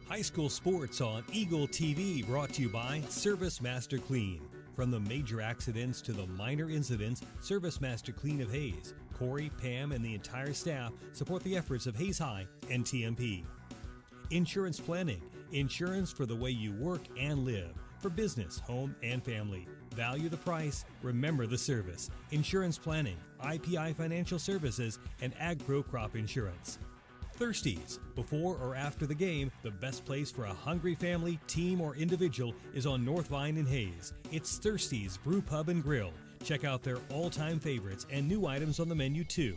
High school sports on Eagle TV, brought to you by Service Master Clean. From the major accidents to the minor incidents, Service Master Clean of Hayes, Corey, Pam, and the entire staff support the efforts of Hayes High and TMP. Insurance planning, insurance for the way you work and live, for business, home, and family. Value the price, remember the service. Insurance planning, IPI Financial Services, and AgPro Crop Insurance. Thirsties. Before or after the game, the best place for a hungry family, team, or individual is on North Vine in Hayes. It's Thirsties Brew Pub and Grill. Check out their all-time favorites and new items on the menu too.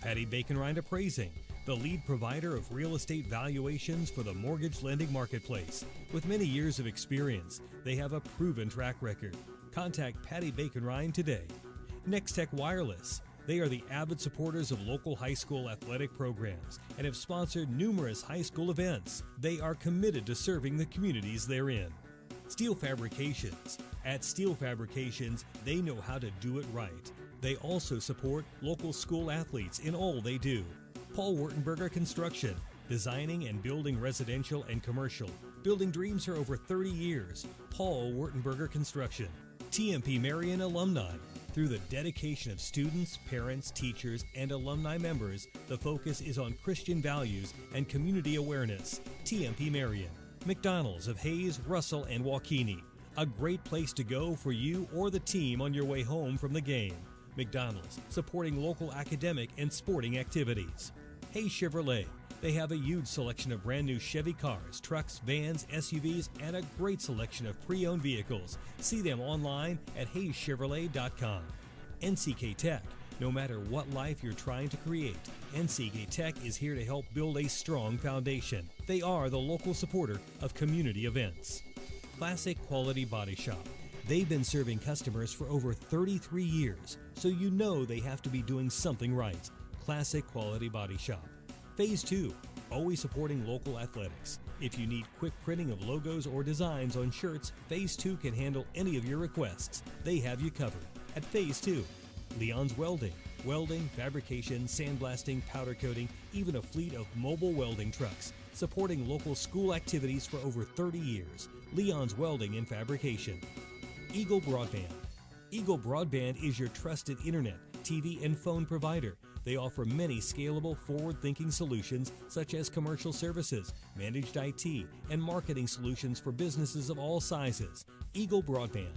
Patty Bacon Rind Appraising, the lead provider of real estate valuations for the mortgage lending marketplace. With many years of experience, they have a proven track record. Contact Patty Bacon Rind today. Next Tech Wireless. They are the avid supporters of local high school athletic programs and have sponsored numerous high school events. They are committed to serving the communities they're in. Steel Fabrications. At Steel Fabrications, they know how to do it right. They also support local school athletes in all they do. Paul Wurtenberger Construction. Designing and building residential and commercial. Building dreams for over 30 years. Paul Wurtenberger Construction. TMP Marion Alumni. Through the dedication of students, parents, teachers, and alumni members, the focus is on Christian values and community awareness. TMP Marion. McDonald's of Hayes, Russell, and Waukene. A great place to go for you or the team on your way home from the game. McDonald's, supporting local academic and sporting activities. Hayes Chevrolet. They have a huge selection of brand new Chevy cars, trucks, vans, SUVs, and a great selection of pre-owned vehicles. See them online at hayeschevrolet.com. NCK Tech. No matter what life you're trying to create, NCK Tech is here to help build a strong foundation. They are the local supporter of community events. Classic Quality Body Shop. They've been serving customers for over 33 years, so you know they have to be doing something right. Classic Quality Body Shop. Phase 2, always supporting local athletics. If you need quick printing of logos or designs on shirts, Phase 2 can handle any of your requests. They have you covered. At Phase 2, Leon's Welding. Welding, fabrication, sandblasting, powder coating, even a fleet of mobile welding trucks. Supporting local school activities for over 30 years. Leon's Welding and Fabrication. Eagle Broadband. Eagle Broadband is your trusted internet, TV, and phone provider. They offer many scalable, forward-thinking solutions such as commercial services, managed IT, and marketing solutions for businesses of all sizes. Eagle Broadband.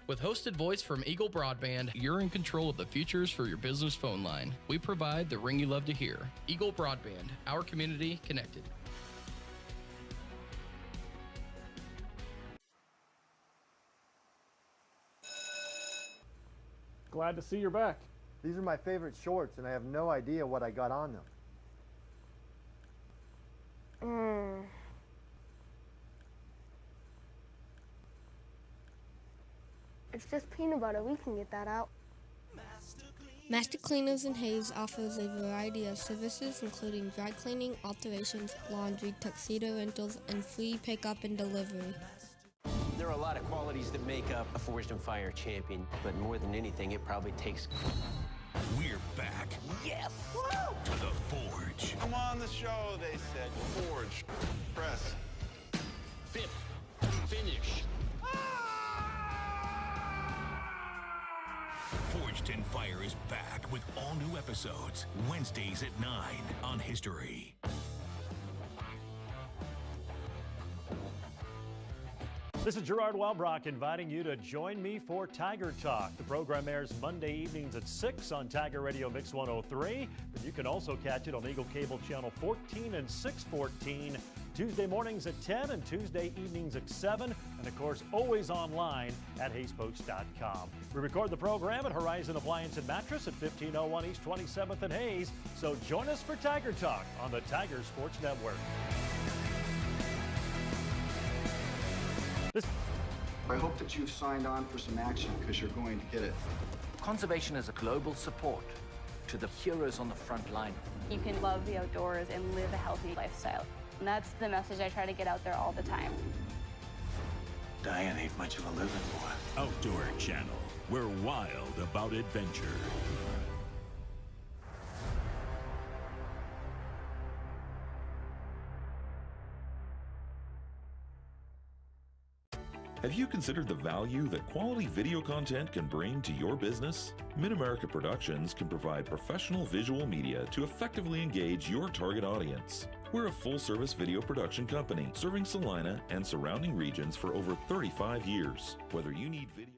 With hosted voice from Eagle Broadband, you're in control of the futures for your business phone line. We provide the ring you love to hear. Eagle Broadband, our community connected. Glad to see you're back. These are my favorite shorts, and I have no idea what I got on them. It's just peanut butter. We can get that out. Master Cleaners in Hayes offers a variety of services including dry cleaning, alterations, laundry, tuxedo rentals, and free pickup and delivery. There are a lot of qualities that make up a Forged and Fire champion, but more than anything, it probably takes... We're back. Yes! Woo! To the Forge. Come on the show, they said. Forge. Press. Fifth. Finish. Forged in Fire is back with all new episodes, Wednesdays at 9 on History. This is Gerard Walbrock inviting you to join me for Tiger Talk. The program airs Monday evenings at 6 on Tiger Radio Mix 103. But you can also catch it on Eagle Cable Channel 14 and 614 Tuesday mornings at 10 and Tuesday evenings at 7. And of course, always online at HaysPost.com. We record the program at Horizon Appliance and Mattress at 1501 East 27th and Hayes. So join us for Tiger Talk on the Tiger Sports Network. I hope that you've signed on for some action because you're going to get it. Conservation is a global support to the heroes on the front line. You can love the outdoors and live a healthy lifestyle. And that's the message I try to get out there all the time. Diane ain't much of a living boy. Outdoor Channel. We're wild about adventure. Have you considered the value that quality video content can bring to your business? Mid-America Productions can provide professional visual media to effectively engage your target audience. We're a full-service video production company serving Salina and surrounding regions for over 35 years. Whether you need video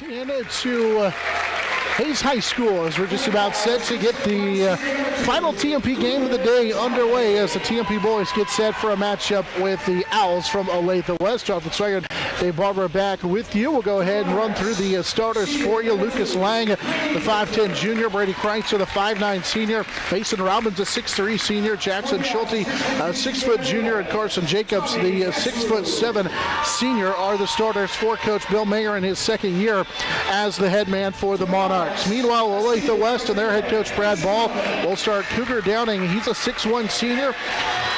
Into Hayes High School as we're just about set to get the final TMP game of the day underway as the TMP boys get set for a matchup with the Owls from Olathe West. Jonathan Swigert, Dave Barber back with you. We'll go ahead and run through the starters for you. Lucas Lang, the 5'10 junior. Brady Kreitzer, the 5'9 senior. Mason Robbins, a 6'3 senior. Jackson Schulte, a 6' junior. And Carson Jacobs, the 6'7 senior, are the starters for Coach Bill Mayer in his second year as the head man for the Monarchs. Meanwhile, Olathe West and their head coach Brad Ball will start Cougar Downing. He's a 6'1 senior,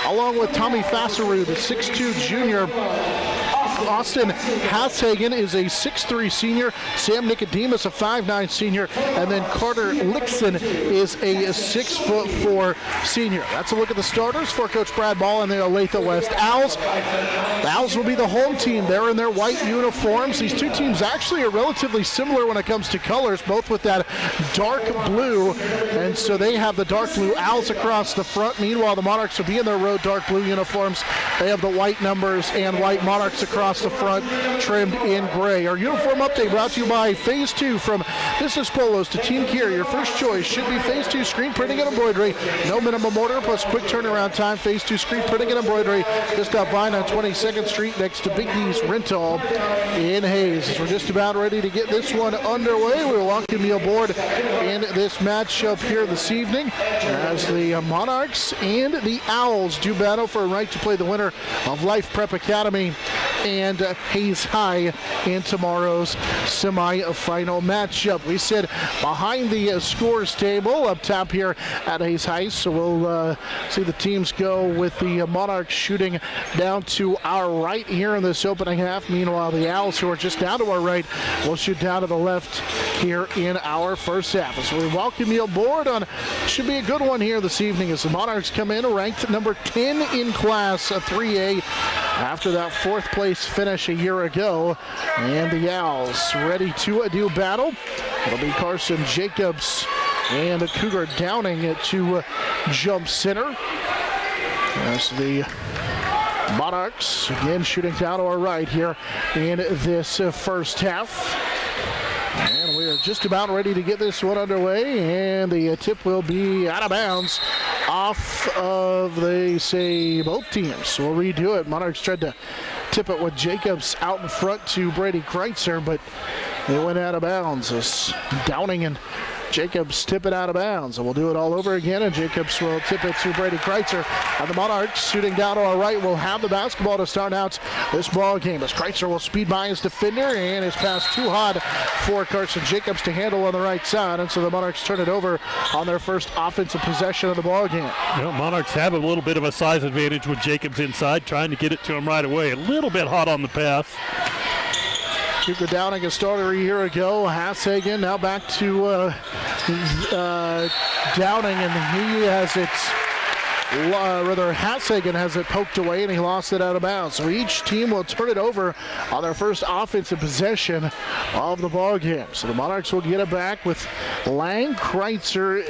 along with Tommy Fasseru, the 6'2 junior. Austin Hasshagen is a 6'3 senior. Sam Nicodemus, a 5'9 senior. And then Carter Lickson is a 6'4 senior. That's a look at the starters for Coach Brad Ball and the Olathe West Owls. The Owls will be the home team. They're in their white uniforms. These two teams actually are relatively similar when it comes to colors, both with that dark blue. And so they have the dark blue Owls across the front. Meanwhile, the Monarchs will be in their road dark blue uniforms. They have the white numbers and white Monarchs across the front, trimmed in gray. Our uniform update brought to you by Phase 2. From Business Polos to Team Gear, your first choice should be Phase 2 screen printing and embroidery. No minimum order plus quick turnaround time. Phase 2 screen printing and embroidery just up Vine on 22nd Street next to Big D's Rental in Hayes. We're just about ready to get this one underway. We'll welcome you aboard in this matchup here this evening as the Monarchs and the Owls do battle for a right to play the winner of Life Prep Academy and Hayes High in tomorrow's semi-final matchup. We sit behind the scores table up top here at Hayes High, so we'll see the teams go with the Monarchs shooting down to our right here in this opening half. Meanwhile, the Owls, who are just down to our right, will shoot down to the left here in our first half. So we welcome you aboard on should be a good one here this evening as the Monarchs come in ranked number 10 in class 3A after that fourth place finish a year ago. And the Owls ready to do battle. It'll be Carson Jacobs and the Cougar Downing to jump center. As the Monarchs again shooting down to our right here in this first half. And we are just about ready to get this one underway, and the tip will be out of bounds off of, they say, both teams. So we'll redo it. Monarchs tried to tip it with Jacobs out in front to Brady Kreitzer, but they went out of bounds as Downing and Jacobs tip it out of bounds. And we'll do it all over again, and Jacobs will tip it to Brady Kreitzer. And the Monarchs shooting down to our right will have the basketball to start out this ball game as Kreitzer will speed by his defender, and his pass too hot for Carson Jacobs to handle on the right side. And so the Monarchs turn it over on their first offensive possession of the ball game. You know, Monarchs have a little bit of a size advantage with Jacobs inside, trying to get it to him right away. A little bit hot on the pass. Cougar Downing a starter a year ago. Hasshagen now back to Downing, and he has it, Hasshagen has it poked away, and he lost it out of bounds. So each team will turn it over on their first offensive possession of the ball game. So the Monarchs will get it back with Lang, Kreitzer,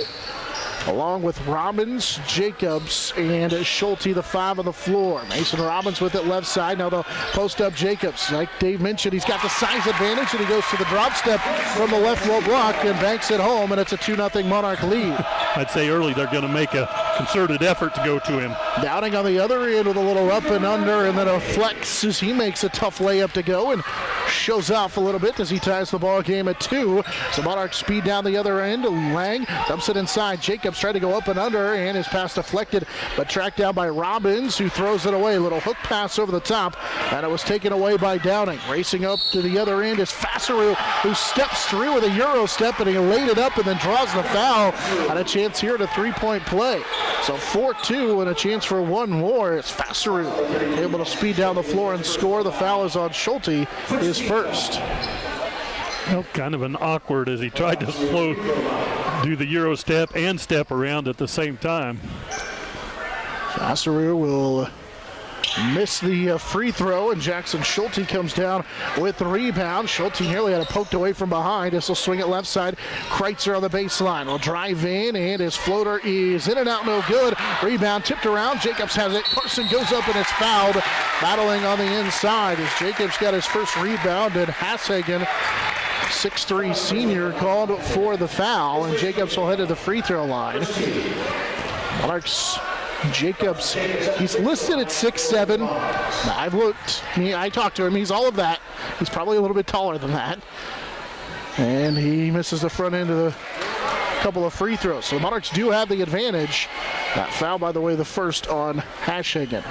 along with Robbins, Jacobs, and Schulte, the 5 on the floor. Mason Robbins with it left side. Now they'll post up Jacobs. Like Dave mentioned, he's got the size advantage, and he goes to the drop step from the left low block and banks it home, and it's a 2-0 Monarch lead. I'd say early they're going to make a concerted effort to go to him. Downing on the other end with a little up and under, and then a flex as he makes a tough layup to go and shows off a little bit as he ties the ball game at 2. So Monarchs speed down the other end. Lang dumps it inside. Jacobs tried to go up and under, and his pass deflected, but tracked down by Robbins, who throws it away. A little hook pass over the top, and it was taken away by Downing. Racing up to the other end is Fasseru, who steps through with a Euro step, and he laid it up and then draws the foul. And a chance here to three-point play. So 4-2 and a chance for one more. It's Fasseru able to speed down the floor and score. The foul is on Schulte, his first. Well, kind of an awkward as he tried to do the Euro step and step around at the same time. Fasseru will miss the free throw, and Jackson Schulte comes down with the rebound. Schulte nearly had it poked away from behind. This will swing it left side. Kreitzer on the baseline will drive in, and his floater is in and out, no good. Rebound tipped around. Jacobs has it. Carson goes up and is fouled. Battling on the inside as Jacobs got his first rebound, and Hasshagen 6'3" senior called for the foul, and Jacobs will head to the free throw line. Monarchs, Jacobs, he's listed at 6'7". I talked to him, he's all of that. He's probably a little bit taller than that. And he misses the front end of the couple of free throws. So the Monarchs do have the advantage. That foul, by the way, the first on Hashagen.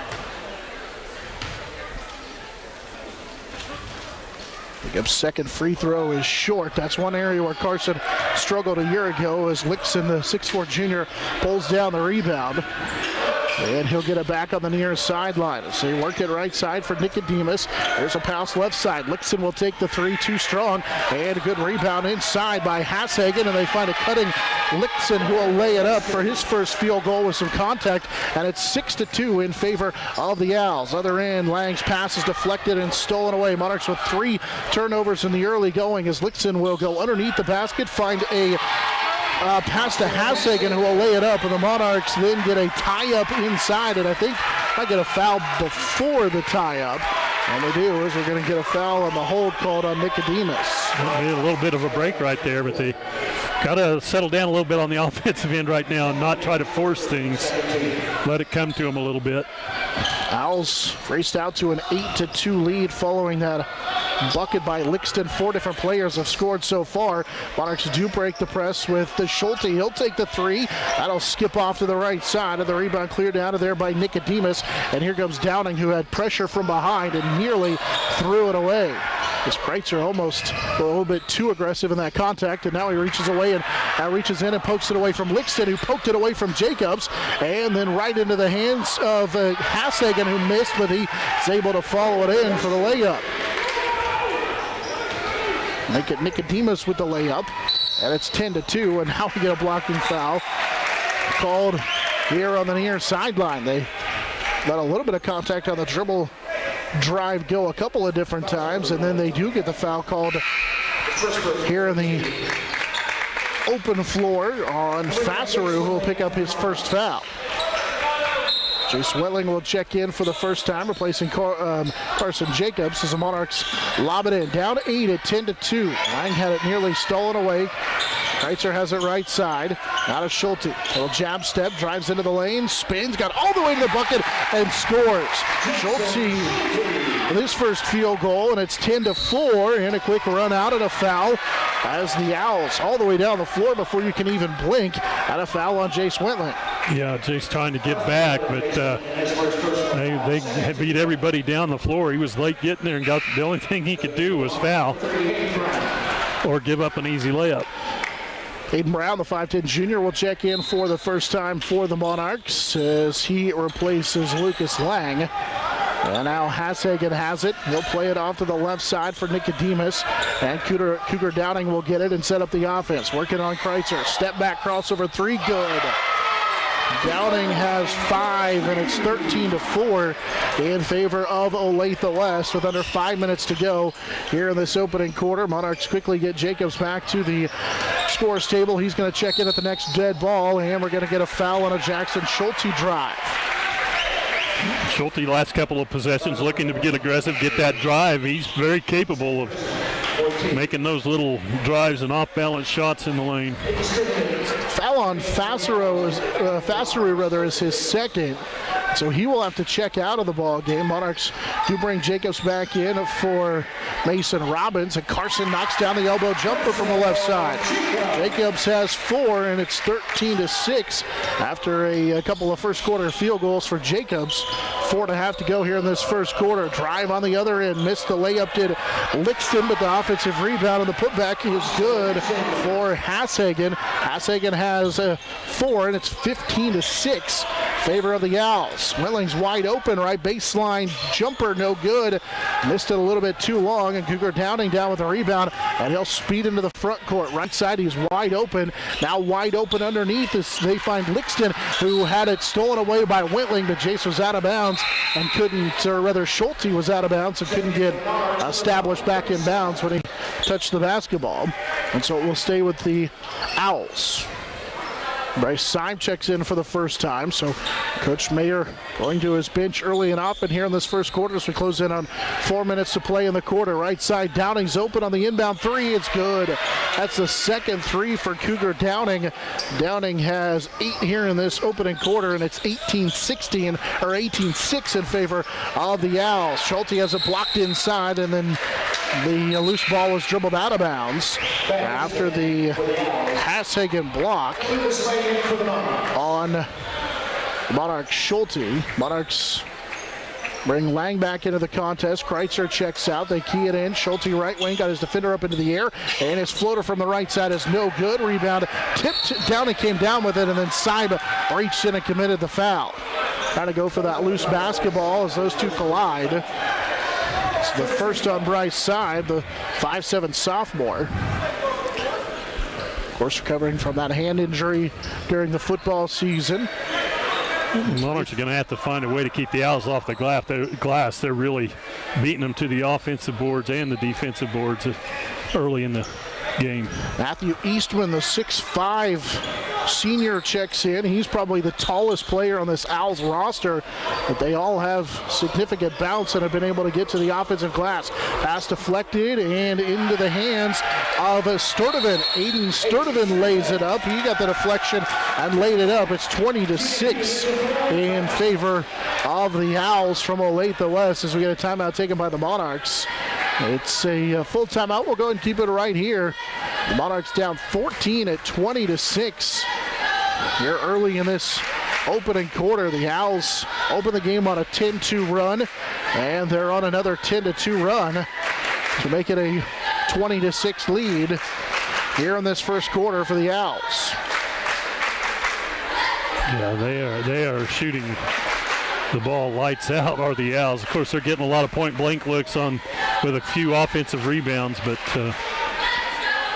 Jacobs' second free throw is short. That's one area where Carson struggled a year ago as Lixon, the 6'4" junior, pulls down the rebound. And he'll get it back on the near sideline. So he worked it right side for Nicodemus. There's a pass left side. Lixon will take the three, too strong. And a good rebound inside by Hashagen. And they find a cutting Lixon who will lay it up for his first field goal with some contact. And it's 6-2 in favor of the Owls. Other end, Lang's pass is deflected and stolen away. Monarchs with 3 turnovers in the early going as Lixon will go underneath the basket, find a pass to Hashagen who will lay it up, and the Monarchs then get a tie-up inside, and I think I get a foul before the tie-up. And they do, is we're going to get a foul on the hold called on Nicodemus. A little bit of a break right there, but they got to settle down a little bit on the offensive end right now and not try to force things. Let it come to them a little bit. Owls raced out to an 8-2 lead following that bucket by Lixton. 4 different players have scored so far. Monarchs do break the press with the Schulte. He'll take the 3. That'll skip off to the right side, and the rebound cleared out of there by Nicodemus. And here comes Downing, who had pressure from behind and nearly threw it away. As Kreitzer almost a little bit too aggressive in that contact, and now he reaches away and reaches in and pokes it away from Lixton, who poked it away from Jacobs, and then right into the hands of Hashagen, who missed, but he is able to follow it in for the layup. Make it Nicodemus with the layup, and it's 10-2, and now we get a blocking foul called here on the near sideline. They got a little bit of contact on the dribble drive go a couple of different times, and then they do get the foul called here in the open floor on Fasseru, who will pick up his first foul. Jace Wetling will check in for the first time, replacing Carson Jacobs as the Monarchs lob it in. Down 8 at 10-2. Lang had it nearly stolen away. Kreitzer has it right side. Now to Schulte. Little jab step, drives into the lane, spins, got all the way to the bucket, and scores. Schulte with his first field goal, and it's 10-4, and a quick run out and a foul as the Owls all the way down the floor before you can even blink, and a foul on Jace Wetling. Yeah, Jace trying to get back, but they had beat everybody down the floor. He was late getting there and got the only thing he could do was foul or give up an easy layup. Aiden Brown, the 5'10 junior, will check in for the first time for the Monarchs as he replaces Lucas Lang. And now Hashagen has it. He'll play it off to the left side for Nicodemus. And Cougar Downing will get it and set up the offense. Working on Kreitzer. Step back crossover 3, good. Downing has 5, and it's 13-4 in favor of Olathe West with under 5 minutes to go here in this opening quarter. Monarchs quickly get Jacobs back to the scores table. He's going to check in at the next dead ball, and we're going to get a foul on a Jackson Schulte drive. Schulte, last couple of possessions, looking to get aggressive, get that drive. He's very capable of making those little drives and off-balance shots in the lane. Foul on Fasseru is his second, so he will have to check out of the ball game. Monarchs do bring Jacobs back in for Mason Robbins, and Carson knocks down the elbow jumper from the left side. Jacobs has 4, and it's 13-6 after a couple of first quarter field goals for Jacobs. 4.5 to go here in this first quarter. Drive on the other end, missed the layup, did Lixton, but the offensive rebound and the putback is good for Hashagen. Hashagen has 4, and it's 15-6 favor of the Owls. Welling's wide open, right baseline jumper, no good. Missed it a little bit too long, and Cougar Downing down with a rebound, and he'll speed into the front court. Right side, he's wide open. Now wide open underneath as they find Lixton, who had it stolen away by Wentling, but Jace was out of bounds and couldn't, or rather Schulte was out of bounds and couldn't get established back in bounds when he touched the basketball. And so it will stay with the Owls. Bryce Syme checks in for the first time, so Coach Mayer going to his bench early and often here in this first quarter as we close in on 4 minutes to play in the quarter. Right side, Downing's open on the inbound three. It's good. That's the second three for Cougar Downing. Downing has 8 here in this opening quarter, and it's 18-16 or 18-6 in favor of the Owls. Schulte has it blocked inside, and then the loose ball was dribbled out of bounds after the Hashagen block on Monarch Schulte. Monarchs bring Lang back into the contest. Kreitzer checks out. They key it in. Schulte right wing got his defender up into the air, and his floater from the right side is no good. Rebound tipped down and came down with it, and then Seib reached in and committed the foul. Trying to go for that loose basketball as those two collide. It's the first on Bryce Seib, the 5'7" sophomore. Of course, recovering from that hand injury during the football season. Monarchs are going to have to find a way to keep the Owls off the glass. They're really beating them to the offensive boards and the defensive boards early in the game. Matthew Eastman, the 6'5" senior, checks in. He's probably the tallest player on this Owls roster, but they all have significant bounce and have been able to get to the offensive glass. Pass deflected and into the hands of Sturdivant. Aiden Sturdivant lays it up. He got the deflection and laid it up. It's 20-6 in favor of the Owls from Olathe West as we get a timeout taken by the Monarchs. It's a full timeout. We'll go ahead and keep it right here. The Monarchs down 14 at 20-6. Here early in this opening quarter, the Owls open the game on a 10-2 run, and they're on another 10-2 run to make it a 20-6 lead here in this first quarter for the Owls. Yeah, they are shooting the ball lights out, are the Owls. Of course, they're getting a lot of point-blank looks on with a few offensive rebounds, but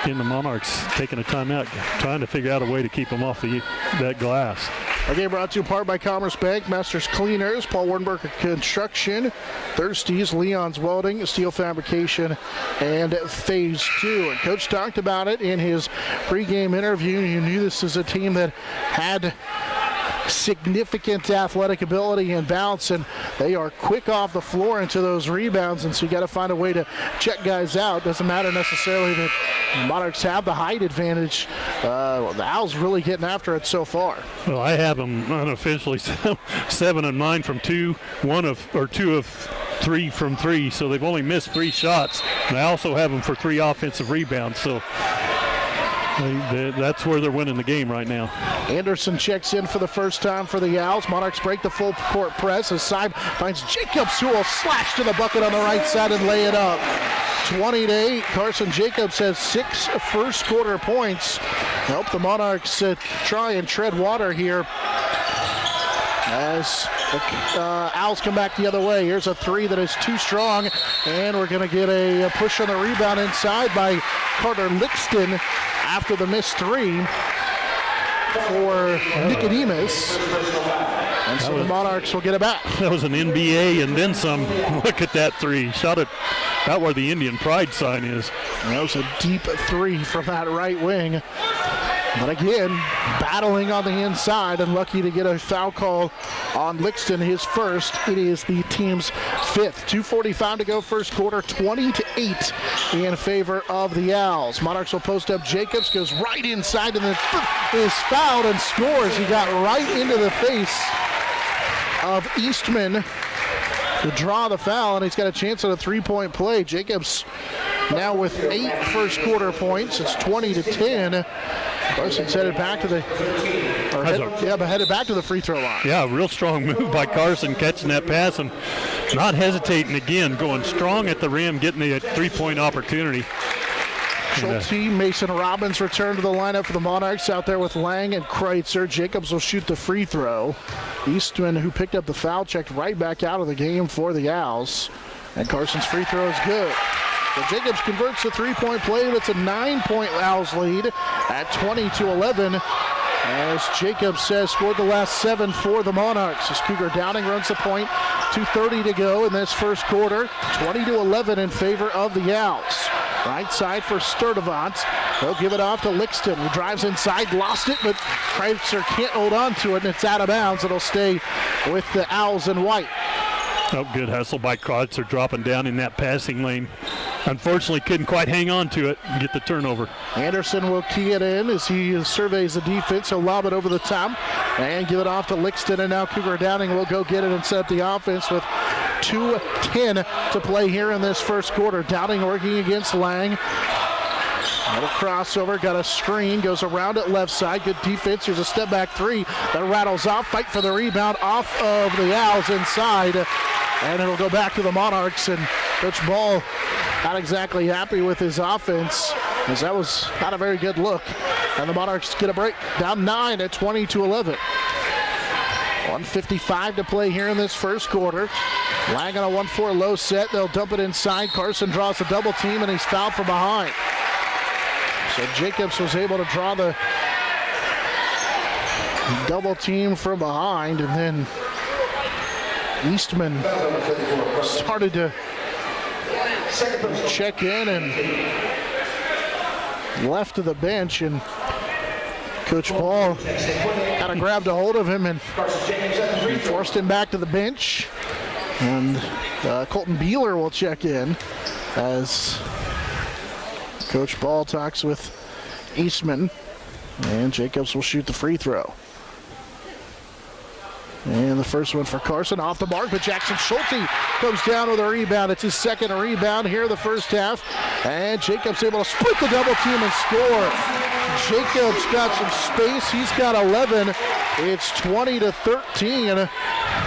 again, the Monarchs taking a timeout, trying to figure out a way to keep them off that glass. Our game brought to you in part by Commerce Bank, Masters Cleaners, Paul Wardenberger Construction, Thirsties, Leon's Welding, Steel Fabrication, and Phase 2. And Coach talked about it in his pregame interview. You knew this is a team that had significant athletic ability and bounce, and they are quick off the floor into those rebounds, and so you got to find a way to check guys out. Doesn't matter necessarily that Monarchs have the height advantage. The Owls really getting after it so far. Well, I have them unofficially 7 of 9 from 2, 2 of 3 from 3, so they've only missed 3 shots. And I also have them for 3 offensive rebounds, so that's where they're winning the game right now. Anderson checks in for the first time for the Owls. Monarchs break the full court press as Seib finds Jacobs, who will slash to the bucket on the right side and lay it up. 20-8. Carson Jacobs has 6 first quarter points. Help the Monarchs try and tread water here as the Owls come back the other way. Here's a 3 that is too strong, and we're going to get a push on the rebound inside by Carter Lixton after the missed 3 for Nicodemus. And so the Monarchs will get it back. That was an NBA and then some. Look at that 3. Shot it out where the Indian Pride sign is. That was a deep 3 from that right wing. But again, battling on the inside and lucky to get a foul call on Lixton, his first. It is the team's 5th. 2:45 to go first quarter, 20-8 in favor of the Owls. Monarchs will post up. Jacobs goes right inside and then is fouled and scores. He got right into the face of Eastman to draw the foul, and he's got a chance at a 3-point play. Jacobs now with 8 first quarter points. It's 20-10. Carson's headed back to the headed back to the free throw line. Yeah, real strong move by Carson, catching that pass and not hesitating again, going strong at the rim, getting the 3-point opportunity. Schulte, Mason Robbins return to the lineup for the Monarchs out there with Lang and Kreitzer. Jacobs will shoot the free throw. Eastman, who picked up the foul, checked right back out of the game for the Owls. And Carson's free throw is good. So Jacobs converts the 3-point play. That's a 9-point Owls lead at 20-11. As Jacobs has scored the last 7 for the Monarchs. As Cougar Downing runs the point, 2:30 to go in this first quarter. 20-11 in favor of the Owls. Right side for Sturdivant. He'll give it off to Lixton, who drives inside, lost it, but Kreitzer can't hold on to it, and it's out of bounds. It'll stay with the Owls in white. Oh, good hustle by Kreitzer, dropping down in that passing lane. Unfortunately, couldn't quite hang on to it and get the turnover. Anderson will key it in as he surveys the defense. He'll lob it over the top and give it off to Lixton, and now Cougar Downing will go get it and set up the offense with 2:10 to play here in this first quarter. Downing working against Lang. Little crossover, got a screen, goes around it left side. Good defense. Here's a step back three that rattles off. Fight for the rebound off of the Owls inside. And it'll go back to the Monarchs. And Coach Ball not exactly happy with his offense, as that was not a very good look. And the Monarchs get a break, down 9 at 20-11. 1:55 to play here in this first quarter. Lang on a 1-4 low set. They'll dump it inside. Carson draws a double team, and he's fouled from behind. So Jacobs was able to draw the double team from behind, and then Eastman started to check in and left to the bench, and Coach Ball kind of grabbed a hold of him and forced him back to the bench. And Colton Beeler will check in as Coach Ball talks with Eastman, and Jacobs will shoot the free throw. And the first one for Carson, off the mark, but Jackson Schulte comes down with a rebound. It's his second rebound here in the first half. And Jacobs able to split the double team and score. Jacobs got some space. He's got 11. It's 20-13.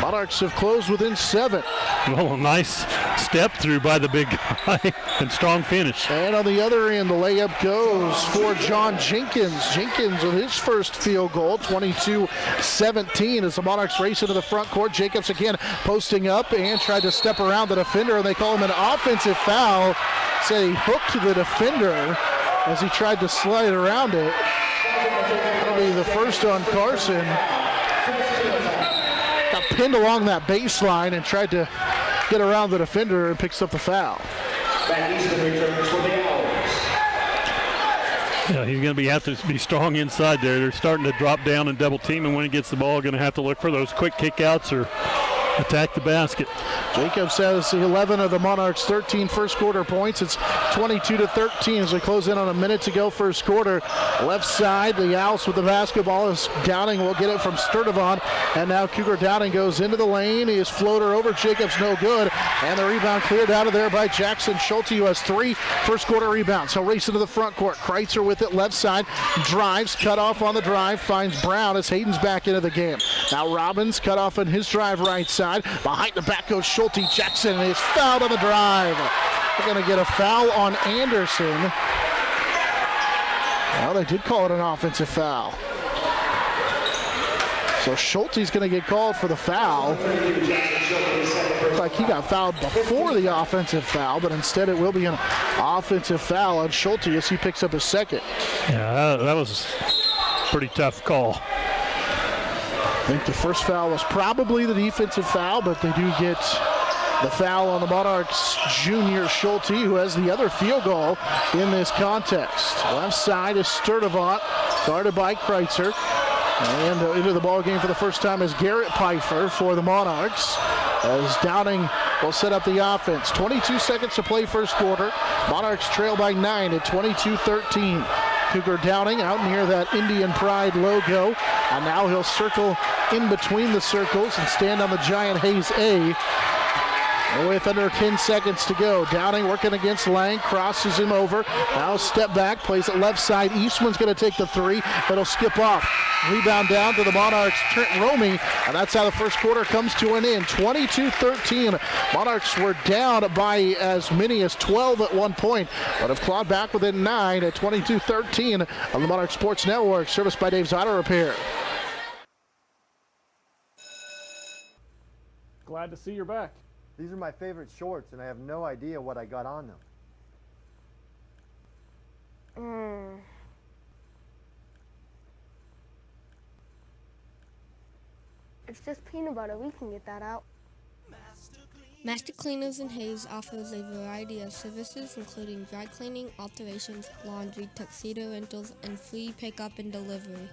Monarchs have closed within 7. Well, a nice step through by the big guy and strong finish. And on the other end, the layup goes for John Jenkins. Jenkins with his first field goal, 22-17, as the Monarchs race into the front court. Jacobs again posting up and tried to step around the defender, and they call him an offensive foul. Said he hooked the defender as he tried to slide around it. That'll be the first on Carson. Got pinned along that baseline and tried to get around the defender and picks up the foul. Yeah, he's going to have to be strong inside there. They're starting to drop down and double team, and when he gets the ball, going to have to look for those quick kickouts or attack the basket. Jacobs has 11 of the Monarchs' 13 first quarter points. It's 22-13 as we close in on a minute to go first quarter. Left side, the Owls with the basketball is Downing will get it from Sturdivant, and now Cougar Downing goes into the lane. His floater over Jacobs, no good, and the rebound cleared out of there by Jackson Schulte, who has 3 first quarter rebounds. He'll race into the front court. Kreitzer with it left side, drives, cut off on the drive, finds Brown as Hayden's back into the game. Now Robbins cut off on his drive right side. Behind the back goes Schulte. Jackson is fouled on the drive. They're going to get a foul on Anderson. Well, they did call it an offensive foul. So Schulte's going to get called for the foul. Looks like he got fouled before the offensive foul, but instead it will be an offensive foul on Schulte as he picks up his second. Yeah, that was a pretty tough call. I think the first foul was probably the defensive foul, but they do get the foul on the Monarchs' junior Schulte, who has the other field goal in this contest. Left side is Sturdivant, guarded by Kreitzer. And into the ball game for the first time is Garrett Pfeiffer for the Monarchs, as Downing will set up the offense. 22 seconds to play first quarter. Monarchs trail by 9 at 22-13. Cougar Downing out near that Indian Pride logo. And now he'll circle in between the circles and stand on the giant Hayes A. With under 10 seconds to go. Downing working against Lang, crosses him over. Now step back, plays it left side. Eastman's going to take the three, but he'll skip off. Rebound down to the Monarchs, Trent Romey, and that's how the first quarter comes to an end. 22-13. Monarchs were down by as many as 12 at one point, but have clawed back within 9 at 22-13 on the Monarch Sports Network, serviced by Dave's Auto Repair. Glad to see you're back. These are my favorite shorts, and I have no idea what I got on them. It's just peanut butter. We can get that out. Master Cleaners in Hayes offers a variety of services including dry cleaning, alterations, laundry, tuxedo rentals, and free pickup and delivery.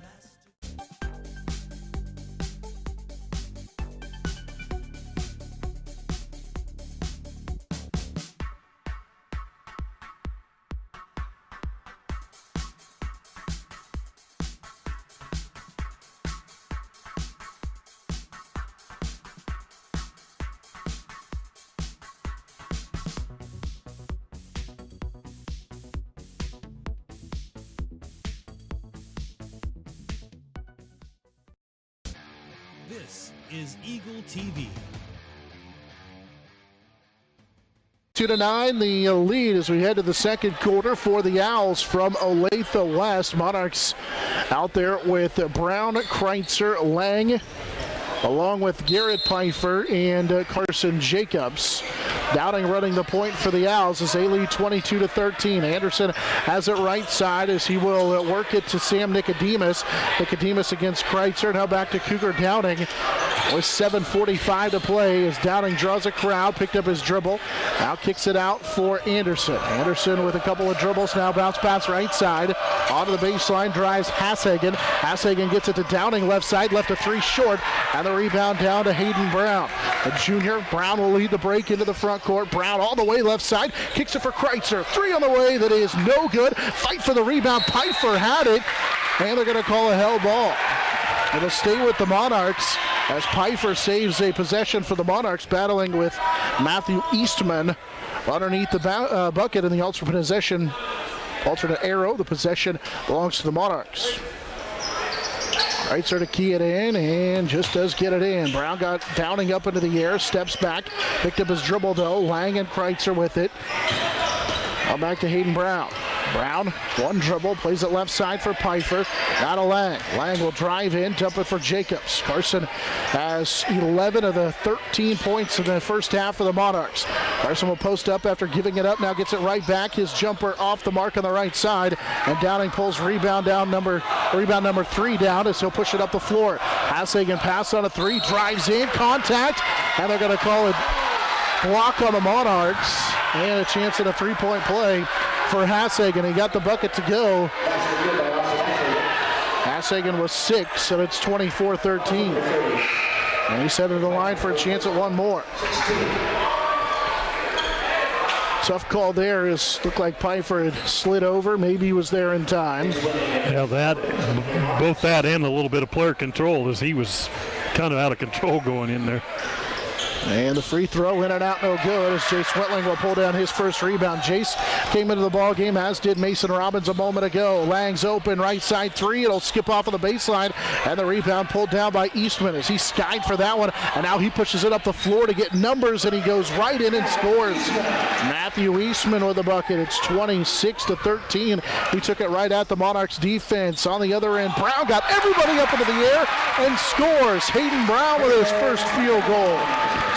This is Eagle TV. 2-9, the lead as we head to the second quarter for the Owls from Olathe West. Monarchs out there with Brown, Kreitzer, Lang, along with Garrett Pfeiffer and Carson Jacobs. Downing running the point for the Owls as they lead 22-13. Anderson has it right side as he will work it to Sam Nicodemus. Nicodemus against Kreitzer. Now back to Cougar Downing with 7:45 to play as Downing draws a crowd, picked up his dribble. Now kicks it out for Anderson. Anderson with a couple of dribbles, now bounce pass right side. Onto the baseline, drives Hashagen. Hashagen gets it to Downing left side, left a three short, and the rebound down to Hayden Brown. The junior, Brown will lead the break into the front court. Brown all the way left side, kicks it for Kreitzer. Three on the way, that is no good. Fight for the rebound, Pfeiffer had it, and they're going to call a held ball. It'll stay with the Monarchs as Pfeiffer saves a possession for the Monarchs, battling with Matthew Eastman underneath the bucket in the alternate arrow. The possession belongs to the Monarchs. Kreitzer to key it in and just does get it in. Brown got Downing up into the air, steps back, picked up his dribble though. Lang and Kreitzer with it. Now back to Hayden Brown. Brown, one dribble, plays it left side for Pfeiffer. Now to Lang. Lang will drive in, dump it for Jacobs. Carson has 11 of the 13 points in the first half for the Monarchs. Carson will post up after giving it up, now gets it right back. His jumper off the mark on the right side, and Downing pulls rebound number 3 down as he'll push it up the floor. Hashagen pass on a three, drives in, contact, and they're going to call it block on the Monarchs, and a chance at a three-point play for Hashagen. He got the bucket to go. Hashagen was 6, so it's 24-13. And he's headed to the line for a chance at one more. Tough call there. Looked like Pfeiffer had slid over. Maybe he was there in time. Yeah, both that and a little bit of player control as he was kind of out of control going in there. And the free throw in and out, no good, as Jace Whitling will pull down his first rebound. Jace came into the ball game, as did Mason Robbins a moment ago. Lang's open, right side three. It'll skip off of the baseline, and the rebound pulled down by Eastman as he skied for that one. And now he pushes it up the floor to get numbers, and he goes right in and scores. Matthew Eastman with the bucket. It's 26-13. He took it right at the Monarchs defense. On the other end, Brown got everybody up into the air and scores. Hayden Brown with his first field goal.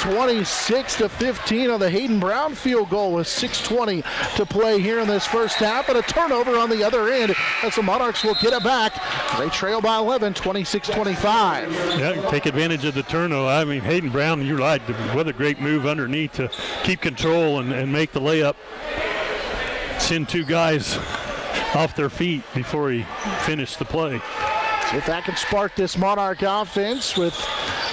26-15 on the Hayden Brown field goal with 6:20 to play here in this first half, and a turnover on the other end as the Monarchs will get it back. They trail by 11, 26-25. Yeah, take advantage of the turnover. I mean, Hayden Brown, you're right, what a great move underneath to keep control and make the layup. Send two guys off their feet before he finished the play. See if that can spark this Monarch offense with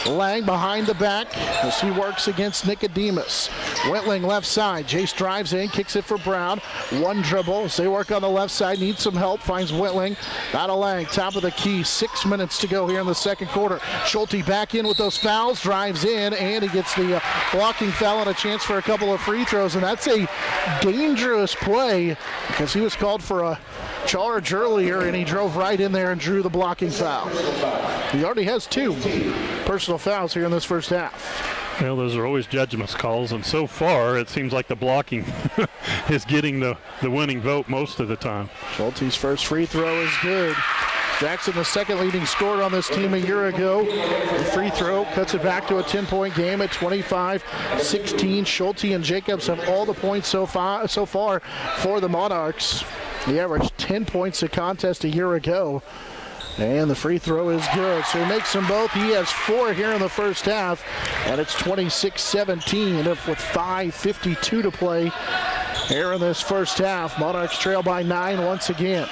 Lang behind the back as he works against Nicodemus. Whitling left side. Jace drives in, kicks it for Brown. One dribble as they work on the left side. Needs some help. Finds Whitling. Out of Lang. Top of the key. 6 minutes to go here in the second quarter. Schulte back in with those fouls. Drives in, and he gets the blocking foul and a chance for a couple of free throws. And that's a dangerous play because he was called for a charge earlier, and he drove right in there and drew the blocking foul. He already has 2 personal fouls here in this first half. Well, those are always judgment calls, and so far it seems like the blocking is getting the winning vote most of the time. Schulte's first free throw is good. Jackson, the second leading scorer on this team a year ago. The free throw cuts it back to a 10-point game at 25-16. Schulte and Jacobs have all the points so far for the Monarchs. He averaged 10 points a contest a year ago. And the free throw is good. So he makes them both. He has 4 here in the first half. And it's 26-17 with 5:52 to play here in this first half. Monarchs trail by 9 once again.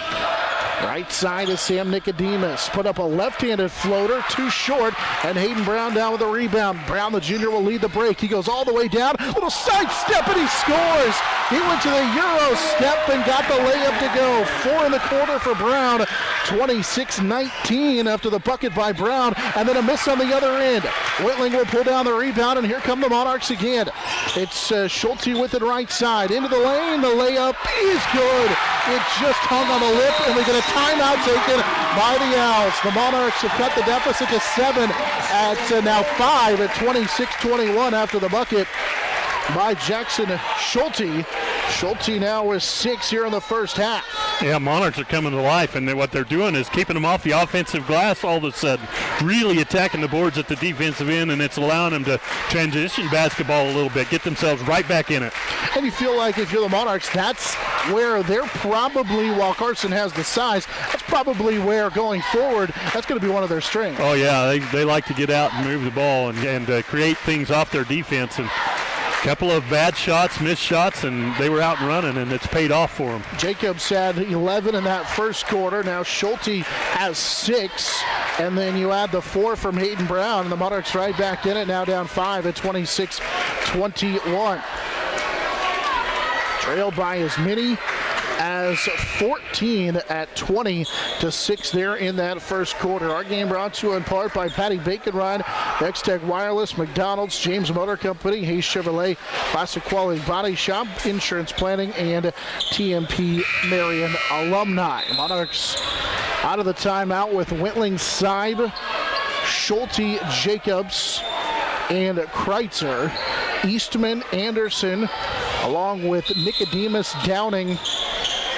Right side is Sam Nicodemus. Put up a left-handed floater, too short, and Hayden Brown down with a rebound. Brown, the junior, will lead the break. He goes all the way down, little side step, and he scores. He went to the Euro step and got the layup to go. 4 in the quarter for Brown. 26-19 after the bucket by Brown, and then a miss on the other end. Whitling will pull down the rebound, and here come the Monarchs again. It's Schulte with it right side. Into the lane, the layup is good. It just hung on the lip, and we get a timeout taken by the Owls. The Monarchs have cut the deficit to 7 at now 5 at 26-21 after the bucket by Jackson Schulte. Schulte now is 6 here in the first half. Yeah, Monarchs are coming to life, and what they're doing is keeping them off the offensive glass all of a sudden, really attacking the boards at the defensive end, and it's allowing them to transition basketball a little bit, get themselves right back in it. And you feel like if you're the Monarchs, that's where they're probably, while Carson has the size, that's probably where going forward, that's going to be one of their strengths. Oh, yeah, they like to get out and move the ball and create things off their defense. And couple of bad shots, missed shots, and they were out and running, and it's paid off for them. Jacobs had 11 in that first quarter. Now Schulte has 6, and then you add the 4 from Hayden Brown, and the Monarchs right back in it, now down 5 at 26-21. Trailed by as many as 14 at 20-6 there in that first quarter. Our game brought to you in part by Patty Bacon Ride, X-Tech Wireless, McDonald's, James Motor Company, Hayes Chevrolet, Classic Quality Body Shop, Insurance Planning, and TMP Marion Alumni. Monarchs out of the timeout with Whitling, Seib, Schulte, Jacobs, and Kreitzer. Eastman, Anderson, along with Nicodemus, Downing,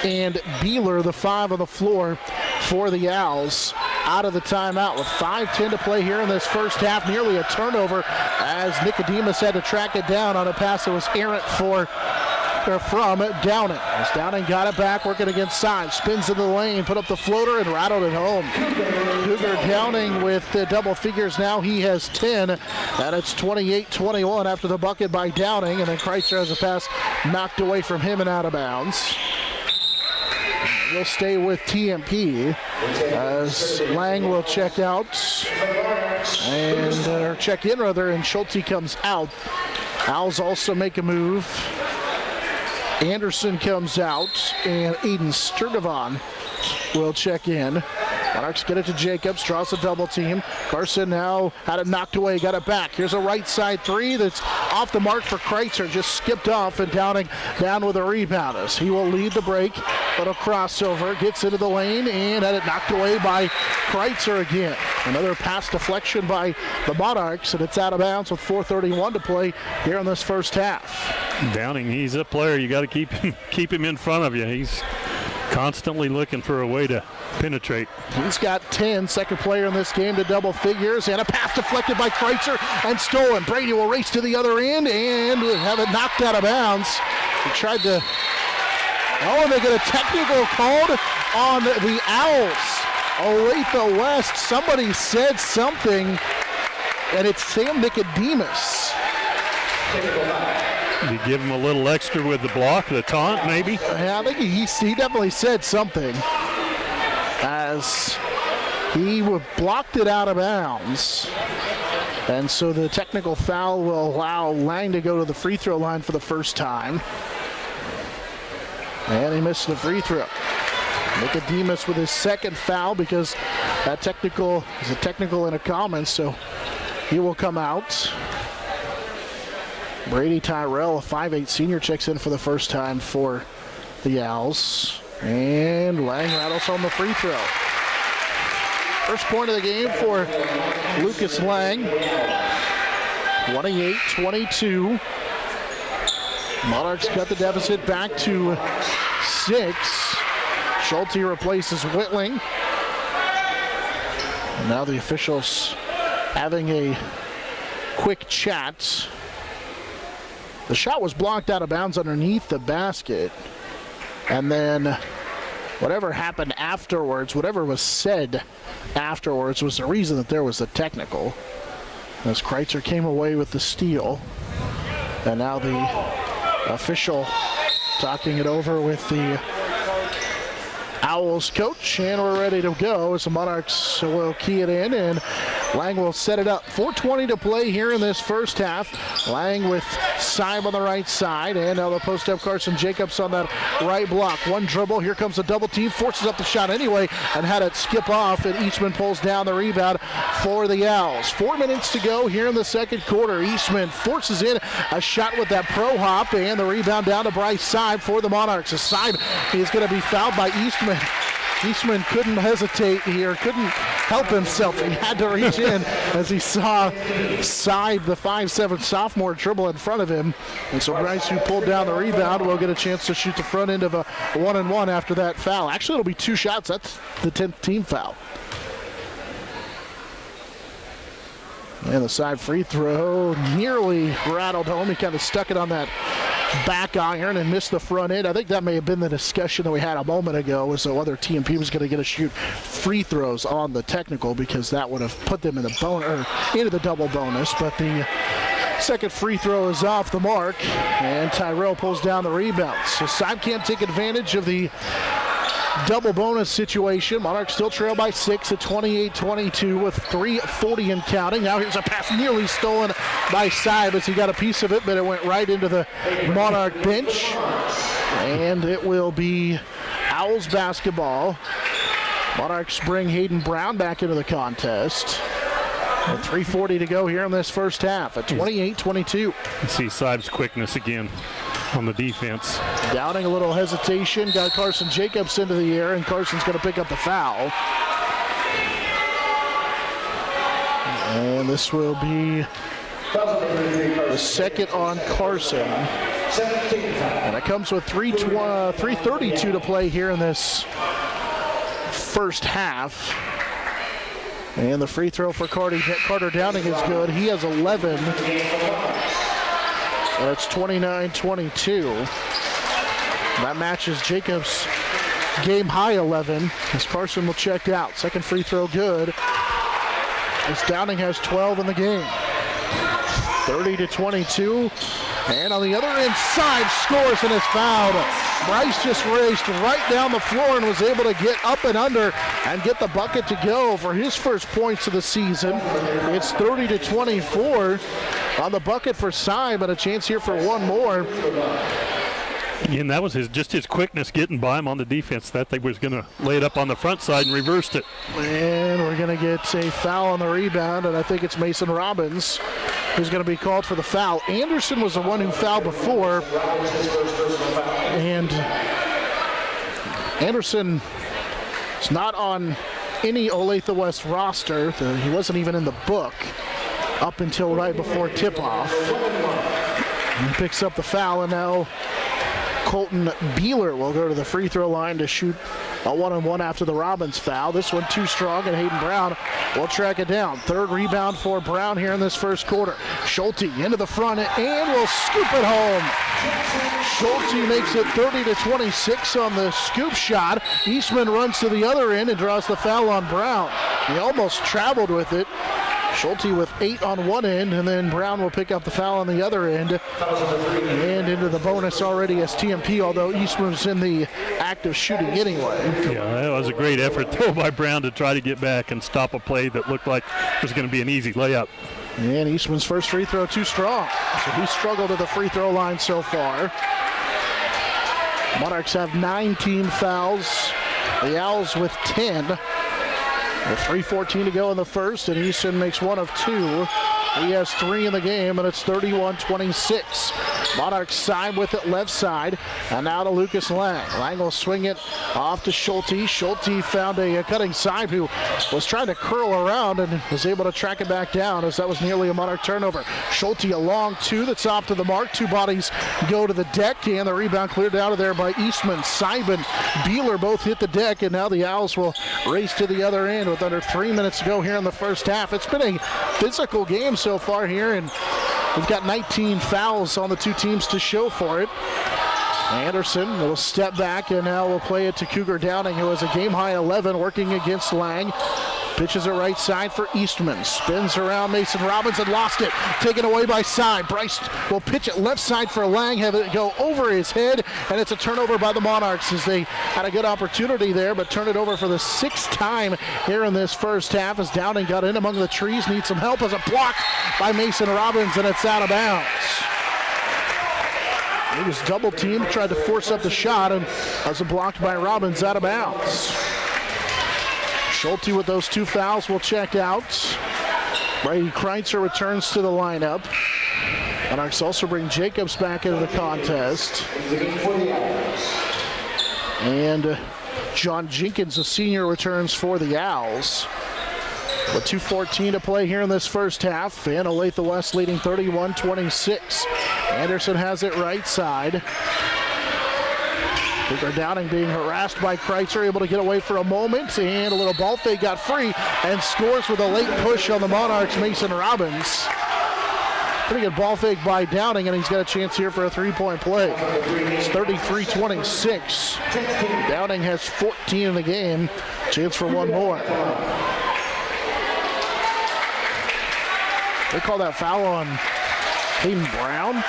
and Beeler, the 5 on the floor for the Owls. Out of the timeout with 5:10 to play here in this first half. Nearly a turnover as Nicodemus had to track it down on a pass that was errant from Downing. As Downing got it back, working against Seib. Spins in the lane, put up the floater, and rattled it home. Cougar Downing with double figures now. He has 10, and it's 28-21 after the bucket by Downing. And then Kreitzer has a pass knocked away from him and out of bounds. We'll stay with TMP as Lang will check out or check in rather, and Schulte comes out. Owls also make a move. Anderson comes out, and Aiden Sturdivant will check in. Monarchs get it to Jacobs, draws a double team. Carson now had it knocked away, got it back. Here's a right side 3 that's off the mark for Kreitzer, just skipped off, and Downing down with a rebound as he will lead the break. Little crossover, gets into the lane, and had it knocked away by Kreitzer again. Another pass deflection by the Monarchs, and it's out of bounds with 4:31 to play here in this first half. Downing, he's a player. You got to keep him in front of you. He's constantly looking for a way to penetrate. He's got 10, second player in this game to double figures, and a pass deflected by Kreitzer and stolen. Brady will race to the other end and have it knocked out of bounds. He tried to, and they get a technical called on the Owls. Olathe West, somebody said something, and it's Sam Nicodemus. You give him a little extra with the block, the taunt, maybe? Yeah, I think he definitely said something as he blocked it out of bounds. And so the technical foul will allow Lang to go to the free throw line for the first time. And he missed the free throw. Nicodemus with his second foul because that technical is a technical and a common, so he will come out. Brady Tyrell, a 5'8 senior, checks in for the first time for the Owls. And Lang rattles on the free throw. First point of the game for Lucas Lang. 28-22. Monarchs cut the deficit back to 6. Schulte replaces Whitling. And now the officials having a quick chat. The shot was blocked out of bounds underneath the basket. And then whatever happened afterwards, whatever was said afterwards was the reason that there was a technical. As Kreitzer came away with the steal. And now the official talking it over with the Owls coach, and we're ready to go as the Monarchs will key it in, and Lang will set it up. 4:20 to play here in this first half. Lang with Seib on the right side, and now the post-up Carson Jacobs on that right block. One dribble, here comes a double team, forces up the shot anyway, and had it skip off, and Eastman pulls down the rebound for the Owls. 4 minutes to go here in the second quarter. Eastman forces in a shot with that pro hop, and the rebound down to Bryce Seib for the Monarchs. Seib is going to be fouled by Eastman. Eastman couldn't hesitate here, couldn't help himself. He had to reach in as he saw Seib, the 5'7" sophomore, dribble in front of him. And so Bryce, who pulled down the rebound, will get a chance to shoot the front end of a 1-and-1 after that foul. Actually, it'll be 2 shots. That's the 10th team foul. And the side free throw nearly rattled home. He kind of stuck it on that back iron and missed the front end. I think that may have been the discussion that we had a moment ago, was so whether TMP was going to get to shoot free throws on the technical, because that would have put them in the into the double bonus. But the second free throw is off the mark, and Tyrell pulls down the rebound. So Seib can't take advantage of the double bonus situation. Monarchs still trail by 6 at 28-22 with 3:40 and counting. Now here's a pass nearly stolen by Seib as he got a piece of it, but it went right into the Monarch bench. And it will be Owls basketball. Monarchs bring Hayden Brown back into the contest. With 3:40 to go here in this first half at 28-22. You see Seib's quickness again on the defense. Downing a little hesitation, got Carson Jacobs into the air, and Carson's going to pick up the foul. And this will be the second on Carson. And it comes with 3:32 to play here in this first half. And the free throw for Carter Downing is good. He has 11. That's 29-22. That matches Jacobs' game high 11 as Carson will check out. Second free throw good, as Downing has 12 in the game. 30-22. And on the other end, Seib scores and is fouled. Bryce just raced right down the floor and was able to get up and under and get the bucket to go for his first points of the season. It's 30-24 on the bucket for Seib, but a chance here for one more. Again, that was just his quickness getting by him on the defense. That they was going to lay it up on the front side and reversed it. And we're going to get a foul on the rebound, and I think it's Mason Robbins who's going to be called for the foul. Anderson was the one who fouled before, and Anderson is not on any Olathe West roster. He wasn't even in the book up until right before tip-off. He picks up the foul, and now Colton Beeler will go to the free throw line to shoot a 1-on-1 after the Robbins foul. This one too strong, and Hayden Brown will track it down. Third rebound for Brown here in this first quarter. Schulte into the front and will scoop it home. Schulte makes it 30-26 on the scoop shot. Eastman runs to the other end and draws the foul on Brown. He almost traveled with it. Schulte with 8 on one end, and then Brown will pick up the foul on the other end. And into the bonus already as TMP, although Eastman's in the act of shooting anyway. Yeah, that was a great effort, though, by Brown to try to get back and stop a play that looked like it was going to be an easy layup. And Eastman's first free throw too strong, so he struggled at the free throw line so far. Monarchs have 9 team fouls. The Owls with 10. With 3:14 to go in the first, and Easton makes 1 of 2. He has 3 in the game, and it's 31-26. Monarchs Seib with it left side, and now to Lucas Lang. Lang will swing it off to Schulte. Schulte found a cutting Seib who was trying to curl around and was able to track it back down, as that was nearly a Monarch turnover. Schulte a long 2 that's off to the mark. 2 bodies go to the deck, and the rebound cleared out of there by Eastman. Seib and Beeler both hit the deck, and now the Owls will race to the other end with under 3 minutes to go here in the first half. It's been a physical game so far here, and we've got 19 fouls on the two teams to show for it. Anderson will step back, and now we'll play it to Cougar Downing, who has a game-high 11 working against Lang. Pitches it right side for Eastman. Spins around Mason Robbins and lost it. Taken away by Side. Bryce will pitch it left side for Lang. Have it go over his head. And it's a turnover by the Monarchs as they had a good opportunity there, but turn it over for the 6th time here in this first half as Downing got in among the trees. Needs some help as a block by Mason Robbins, and it's out of bounds. He was double teamed, tried to force up the shot, and was blocked by Robbins, out of bounds. Schulte with those 2 fouls will check out. Brady Kreitzer returns to the lineup. Monarchs also bring Jacobs back into the contest. And John Jenkins, a senior, returns for the Owls. With 2:14 to play here in this first half, and Olathe West leading 31-26. Anderson has it right side. Cougar Downing being harassed by Kreitzer, able to get away for a moment, and a little ball fake, got free, and scores with a late push on the Monarchs, Mason Robbins. Pretty good ball fake by Downing, and he's got a chance here for a 3-point play. It's 33-26. Downing has 14 in the game. Chance for one more. They call that foul on Hayden Brown.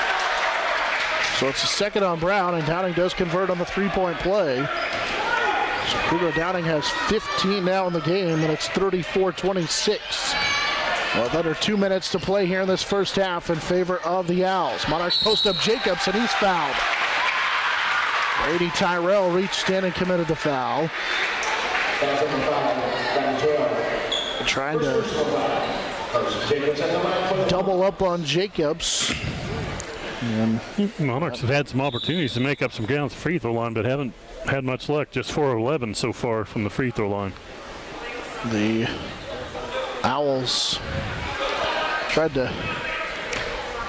So it's a second on Brown, and Downing does convert on the 3-point play. So Cougar Downing has 15 now in the game, and it's 34-26. With under 2 minutes to play here in this first half in favor of the Owls. Monarchs post up Jacobs, and he's fouled. Brady Tyrell reached in and committed the foul. Trying to double up on Jacobs. And Monarchs have had some opportunities to make up some ground at the free throw line, but haven't had much luck. Just 4-11 so far from the free throw line. The Owls tried to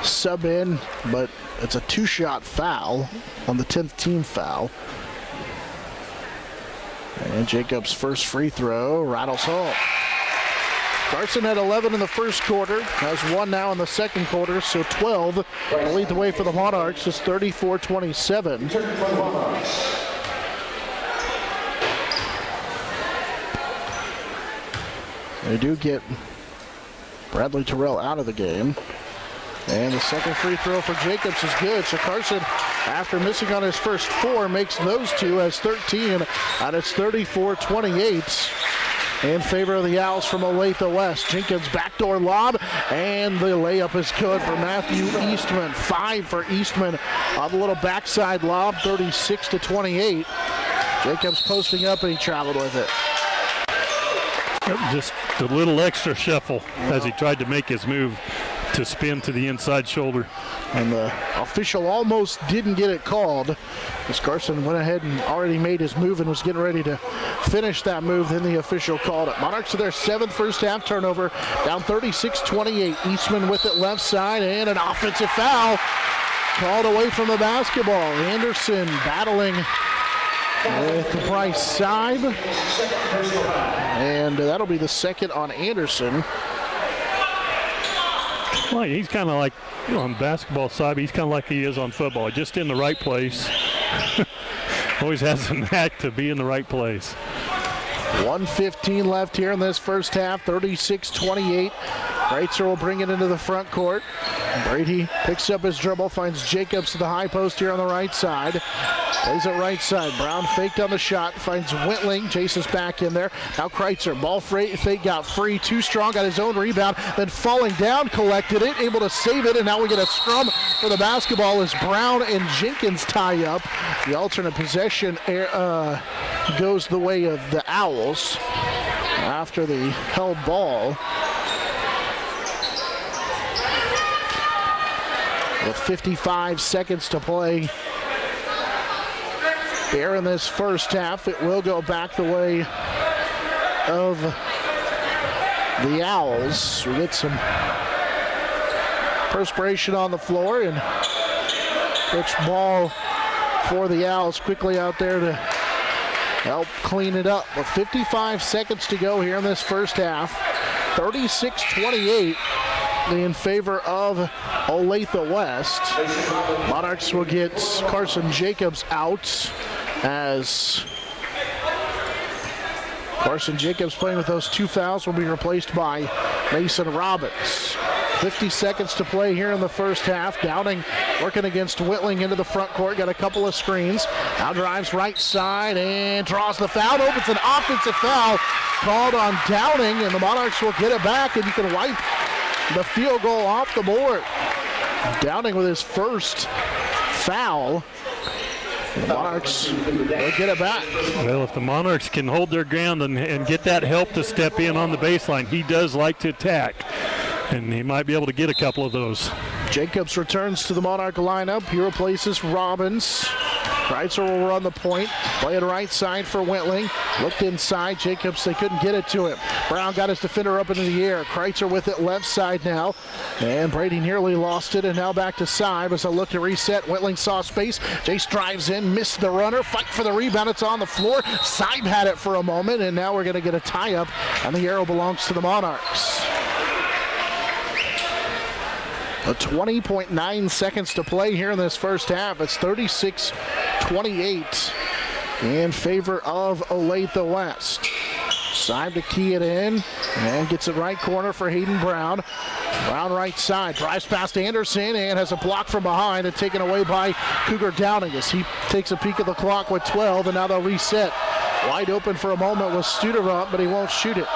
sub in, but it's a 2-shot foul on the 10th team foul. And Jacobs' first free throw rattles home. Carson had 11 in the first quarter, has 1 now in the second quarter, so 12 to lead the way for the Monarchs. It's 34-27. They do get Bradley Terrell out of the game. And the second free throw for Jacobs is good. So Carson, after missing on his first 4, makes those 2 as 13, and it's 34-28. In favor of the Owls from Olathe West. Jenkins backdoor lob, and the layup is good for Matthew Eastman. 5 for Eastman on the little backside lob, 36-28. Jacobs posting up, and he traveled with it. Just a little extra shuffle as he tried to make his move to spin to the inside shoulder. And the official almost didn't get it called as Carson went ahead and already made his move and was getting ready to finish that move. Then the official called it. Monarchs to their 7th first half turnover, down 36-28. Eastman with it left side, and an offensive foul called away from the basketball. Anderson battling with Bryce Seib, and that'll be the second on Anderson. Well, he's kind of like on basketball side, he's kind of like he is on football, just in the right place. Always has a knack to be in the right place. 1:15 left here in this first half, 36-28. Kreitzer will bring it into the front court. Brady picks up his dribble, finds Jacobs to the high post here on the right side. Plays it right side. Brown faked on the shot, finds Wentling. Chases back in there. Now Kreitzer, ball fake got free, too strong, got his own rebound, then falling down, collected it, able to save it, and now we get a scrum for the basketball as Brown and Jenkins tie up. The alternate possession goes the way of the Owls after the held ball. With 55 seconds to play here in this first half, it will go back the way of the Owls. We get some perspiration on the floor, and pitch ball for the Owls quickly out there to help clean it up. With 55 seconds to go here in this first half, 36-28. in favor of Olathe West. Monarchs will get Carson Jacobs out as Carson Jacobs, playing with those 2 fouls, will be replaced by Mason Robbins. 50 seconds to play here in the first half. Downing working against Whitling into the front court. Got a couple of screens. Now drives right side and draws the foul. Opens an offensive foul called on Downing, and the Monarchs will get it back, and you can wipe the field goal off the board. Downing with his first foul. The Monarchs will get it back. Well, if the Monarchs can hold their ground and get that help to step in on the baseline, he does like to attack, and he might be able to get a couple of those. Jacobs returns to the Monarch lineup. He replaces Robbins. Kreitzer will run the point. Play it right side for Whitling. Looked inside. Jacobs, they couldn't get it to him. Brown got his defender up into the air. Kreitzer with it left side now. And Brady nearly lost it, and now back to Seib as a look to reset. Whitling saw space. Jace drives in, missed the runner. Fight for the rebound. It's on the floor. Seib had it for a moment, and now we're going to get a tie-up, and the arrow belongs to the Monarchs. 20.9 seconds to play here in this first half. It's 36-28 in favor of Olathe West. Seib to key it in and gets it right corner for Hayden Brown. Brown right side, drives past Anderson and has a block from behind and taken away by Cougar Downing as he takes a peek at the clock with 12, and now they'll reset. Wide open for a moment was Studerup, but he won't shoot it.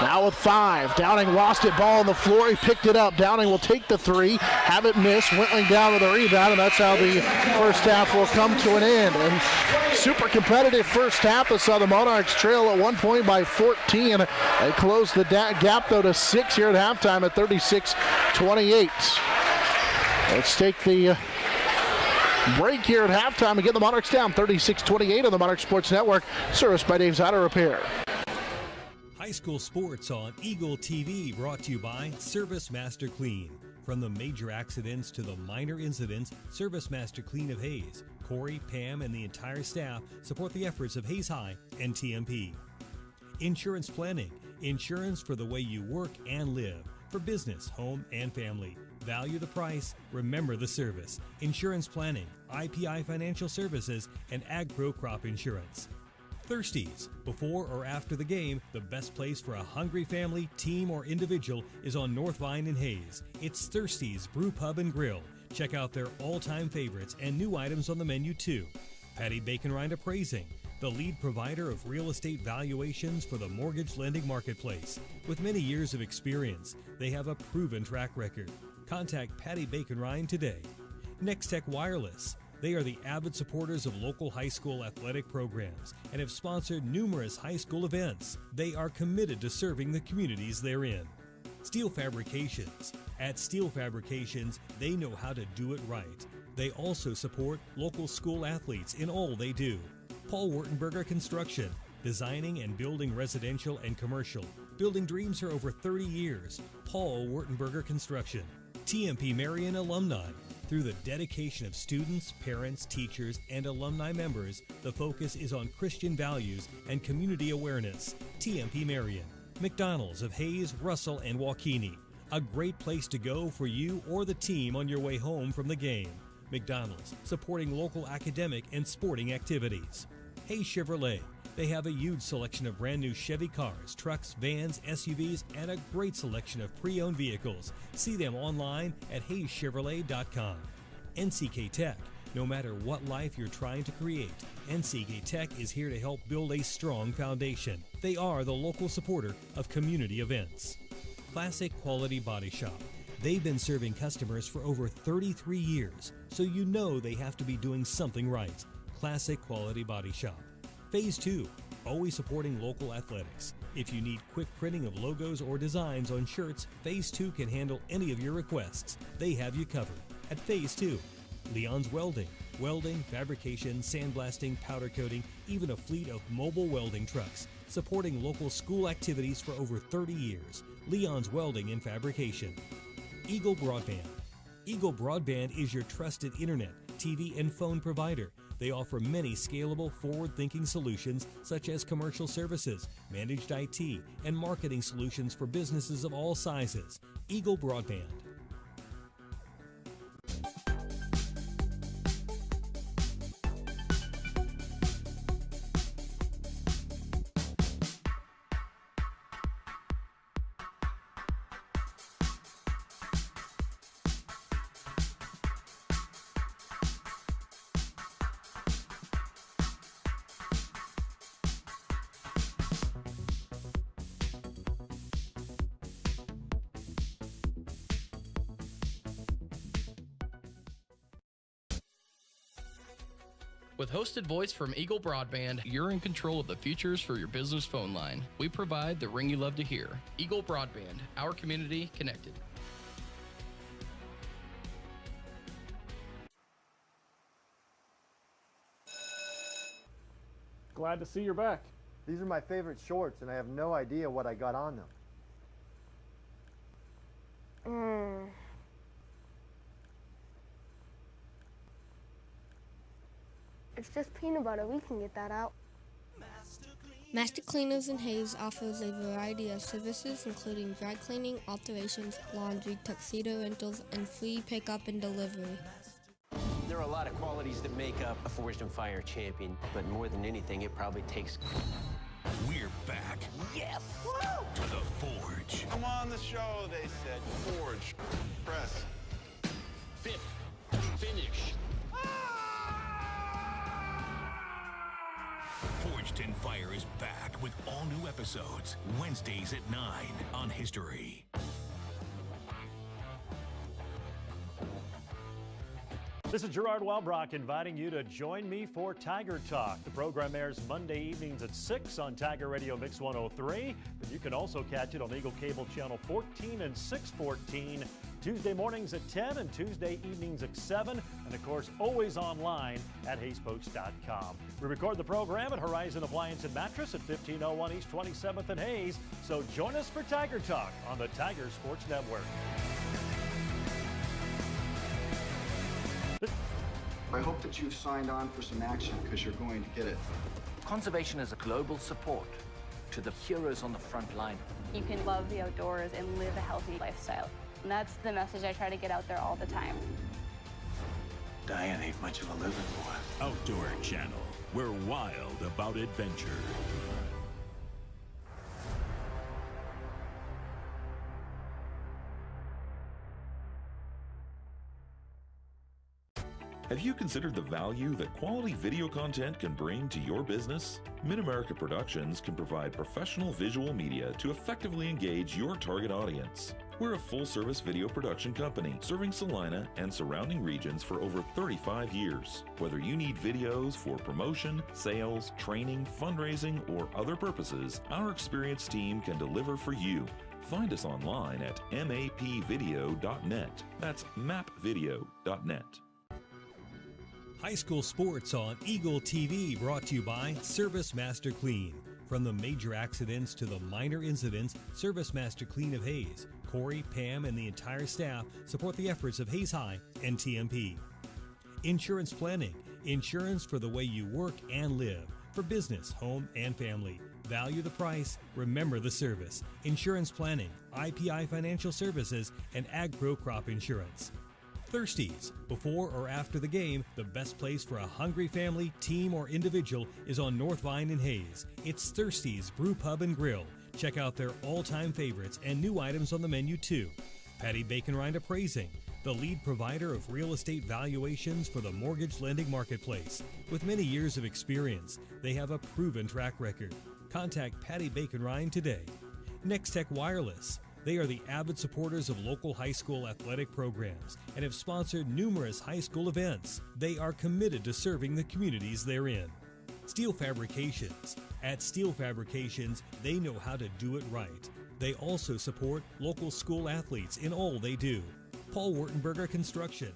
Now with 5, Downing lost it, ball on the floor, he picked it up. Downing will take the 3, have it missed, Whitling down with a rebound, and that's how the first half will come to an end. And super competitive first half. That saw the Monarchs trail at 1 point by 14. They closed the gap though to 6 here at halftime at 36-28. Let's take the break here at halftime and get the Monarchs down 36-28 on the Monarch Sports Network, serviced by Dave's Auto Repair. High school sports on Eagle TV, brought to you by Service Master Clean. From the major accidents to the minor incidents, Service Master Clean of Hayes, Corey, Pam, and the entire staff support the efforts of Hayes High and TMP. Insurance planning, insurance for the way you work and live, for business, home, and family. Value the price, remember the service. Insurance planning, IPI Financial Services, and AgPro Crop Insurance. Thirsties. Before or after the game, the best place for a hungry family, team, or individual is on North Vine in Hayes. It's Thirsties Brew Pub and Grill. Check out their all-time favorites and new items on the menu too. Patty Bacon Rind Appraising, the lead provider of real estate valuations for the mortgage lending marketplace. With many years of experience, they have a proven track record. Contact Patty Bacon Rind today. Next Tech Wireless. They are the avid supporters of local high school athletic programs and have sponsored numerous high school events. They are committed to serving the communities they're in. Steel Fabrications. At Steel Fabrications, they know how to do it right. They also support local school athletes in all they do. Paul Wurtenberger Construction. Designing and building residential and commercial. Building dreams for over 30 years. Paul Wurtenberger Construction. TMP Marion Alumni. Through the dedication of students, parents, teachers, and alumni members, the focus is on Christian values and community awareness. TMP Marion. McDonald's of Hayes, Russell, and Waukene. A great place to go for you or the team on your way home from the game. McDonald's, supporting local academic and sporting activities. Hayes Chevrolet. They have a huge selection of brand new Chevy cars, trucks, vans, SUVs, and a great selection of pre-owned vehicles. See them online at HayesChevrolet.com. NCK Tech. No matter what life you're trying to create, NCK Tech is here to help build a strong foundation. They are the local supporter of community events. Classic Quality Body Shop. They've been serving customers for over 33 years, so you know they have to be doing something right. Classic Quality Body Shop. Phase 2, always supporting local athletics. If you need quick printing of logos or designs on shirts, Phase 2 can handle any of your requests. They have you covered. At Phase 2, Leon's Welding. Welding, fabrication, sandblasting, powder coating, even a fleet of mobile welding trucks. Supporting local school activities for over 30 years. Leon's Welding and Fabrication. Eagle Broadband. Eagle Broadband is your trusted internet, TV, and phone provider. They offer many scalable, forward-thinking solutions such as commercial services, managed IT, and marketing solutions for businesses of all sizes. Eagle Broadband. With hosted voice from Eagle Broadband, you're in control of the futures for your business phone line. We provide the ring you love to hear. Eagle Broadband, our community connected. Glad to see you're back. These are my favorite shorts, and I have no idea what I got on them. It's just peanut butter. We can get that out. Master Cleaners in Hayes offers a variety of services including dry cleaning, alterations, laundry, tuxedo rentals, and free pickup and delivery. There are a lot of qualities that make up a Forged and Fire champion, but more than anything, it probably takes... We're back. Yes! Woo! To the Forge. Come on the show, they said. Forge. Press. Fifth. Finish. Forged in Fire is back with all new episodes, Wednesdays at 9 on History. This is Gerard Walbrock inviting you to join me for Tiger Talk. The program airs Monday evenings at 6 on Tiger Radio Mix 103, but you can also catch it on Eagle Cable Channel 14 and 614, Tuesday mornings at 10 and Tuesday evenings at 7, and of course always online at hayespokes.com. We record the program at Horizon Appliance and Mattress at 1501 East 27th and Hayes, so join us for Tiger Talk on the Tiger Sports Network. I hope that you've signed on for some action because you're going to get it. Conservation is a global support to the heroes on the front line. You can love the outdoors and live a healthy lifestyle. And that's the message I try to get out there all the time. Diane ain't much of a living boy. Outdoor Channel. We're wild about adventure. Have you considered the value that quality video content can bring to your business? Mid-America Productions can provide professional visual media to effectively engage your target audience. We're a full-service video production company serving Salina and surrounding regions for over 35 years. Whether you need videos for promotion, sales, training, fundraising, or other purposes, our experienced team can deliver for you. Find us online at mapvideo.net. That's mapvideo.net. High school sports on Eagle TV brought to you by Service Master Clean. From the major accidents to the minor incidents, Service Master Clean of Hayes, Corey, Pam, and the entire staff support the efforts of Hayes High and TMP. Insurance planning, insurance for the way you work and live, for business, home, and family. Value the price, remember the service. Insurance planning, IPI Financial Services, and AgPro Crop Insurance. Thirsties. Before or after the game, the best place for a hungry family, team, or individual is on North Vine in Hayes. It's Thirsties Brew Pub and Grill. Check out their all-time favorites and new items on the menu too. Patty Bacon Rind Appraising, the lead provider of real estate valuations for the mortgage lending marketplace. With many years of experience, they have a proven track record. Contact Patty Bacon Rind today. Next Tech Wireless. They are the avid supporters of local high school athletic programs and have sponsored numerous high school events. They are committed to serving the communities they're in. Steel Fabrications. At Steel Fabrications, they know how to do it right. They also support local school athletes in all they do. Paul Wurtenberger Construction.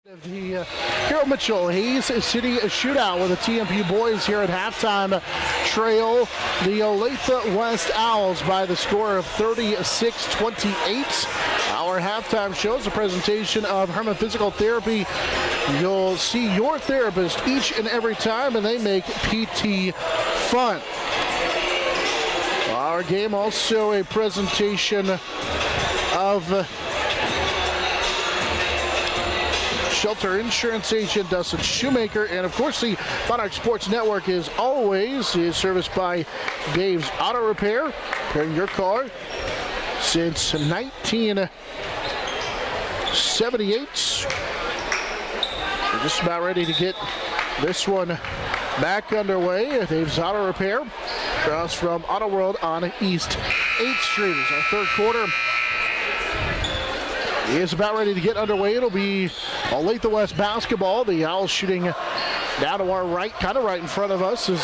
The Carroll Mitchell Hayes City Shootout with the TMP boys here at halftime trail the Olathe West Owls by the score of 36-28. Our halftime show is a presentation of Herman Physical Therapy. You'll see your therapist each and every time, and they make PT fun. Our game also a presentation of Shelter Insurance Agent Dustin Shoemaker, and of course the Monarch Sports Network is serviced by Dave's Auto Repair, repairing your car since 1978. We're just about ready to get this one back underway. Dave's Auto Repair across from Auto World on East 8th Street. Is our third quarter is about ready to get underway. It'll be Olathe West basketball. The Owls shooting down to our right, kind of right in front of us, is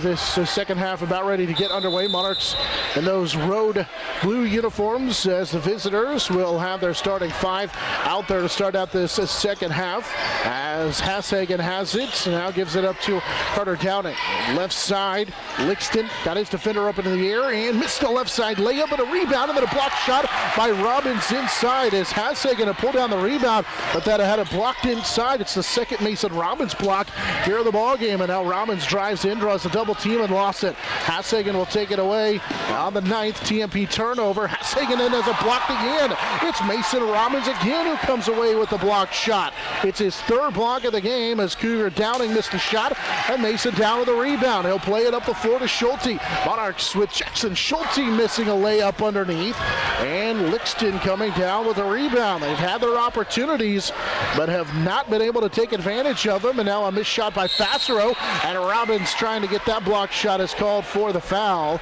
this second half about ready to get underway. Monarchs in those road blue uniforms as the visitors will have their starting five out there to start out this second half, as Hashagen has it, and now gives it up to Carter Downing. Left side, Lixton got his defender up into the air and missed the left side layup, but a rebound and then a block shot by Robbins inside as Hashagen to pull down the rebound, but that had it blocked inside. It's the second Mason Robbins block here in the ball game, and now Robbins drives in, draws a double team and lost it. Hashagen will take it away on the 9th TMP turnover. Hashagen then has a block again. It's Mason Robbins again who comes away with the block shot. It's his third block of the game as Cougar Downing missed the shot and Mason down with a rebound. He'll play it up the floor to Schulte. Monarchs with Jackson Schulte missing a layup underneath, and Lixton coming down with a rebound. They've had their opportunities but have not been able to take advantage of them, and now a missed shot by Fassero, and Robbins trying to get that block shot is called for the foul,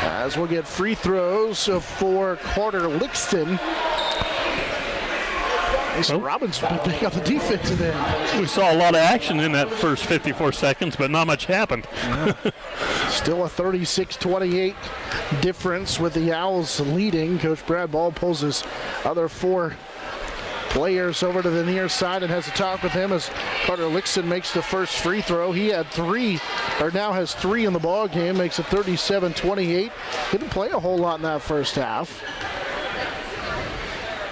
as we'll get free throws for Carter Lixton. Robbins pick up the defensive end. We saw a lot of action in that first 54 seconds, but not much happened. Still a 36-28 difference with the Owls leading. Coach Brad Ball pulls his other four players over to the near side and has a talk with him as Carter Lixton makes the first free throw. He had now has three in the ball game, makes it 37-28. Didn't play a whole lot in that first half.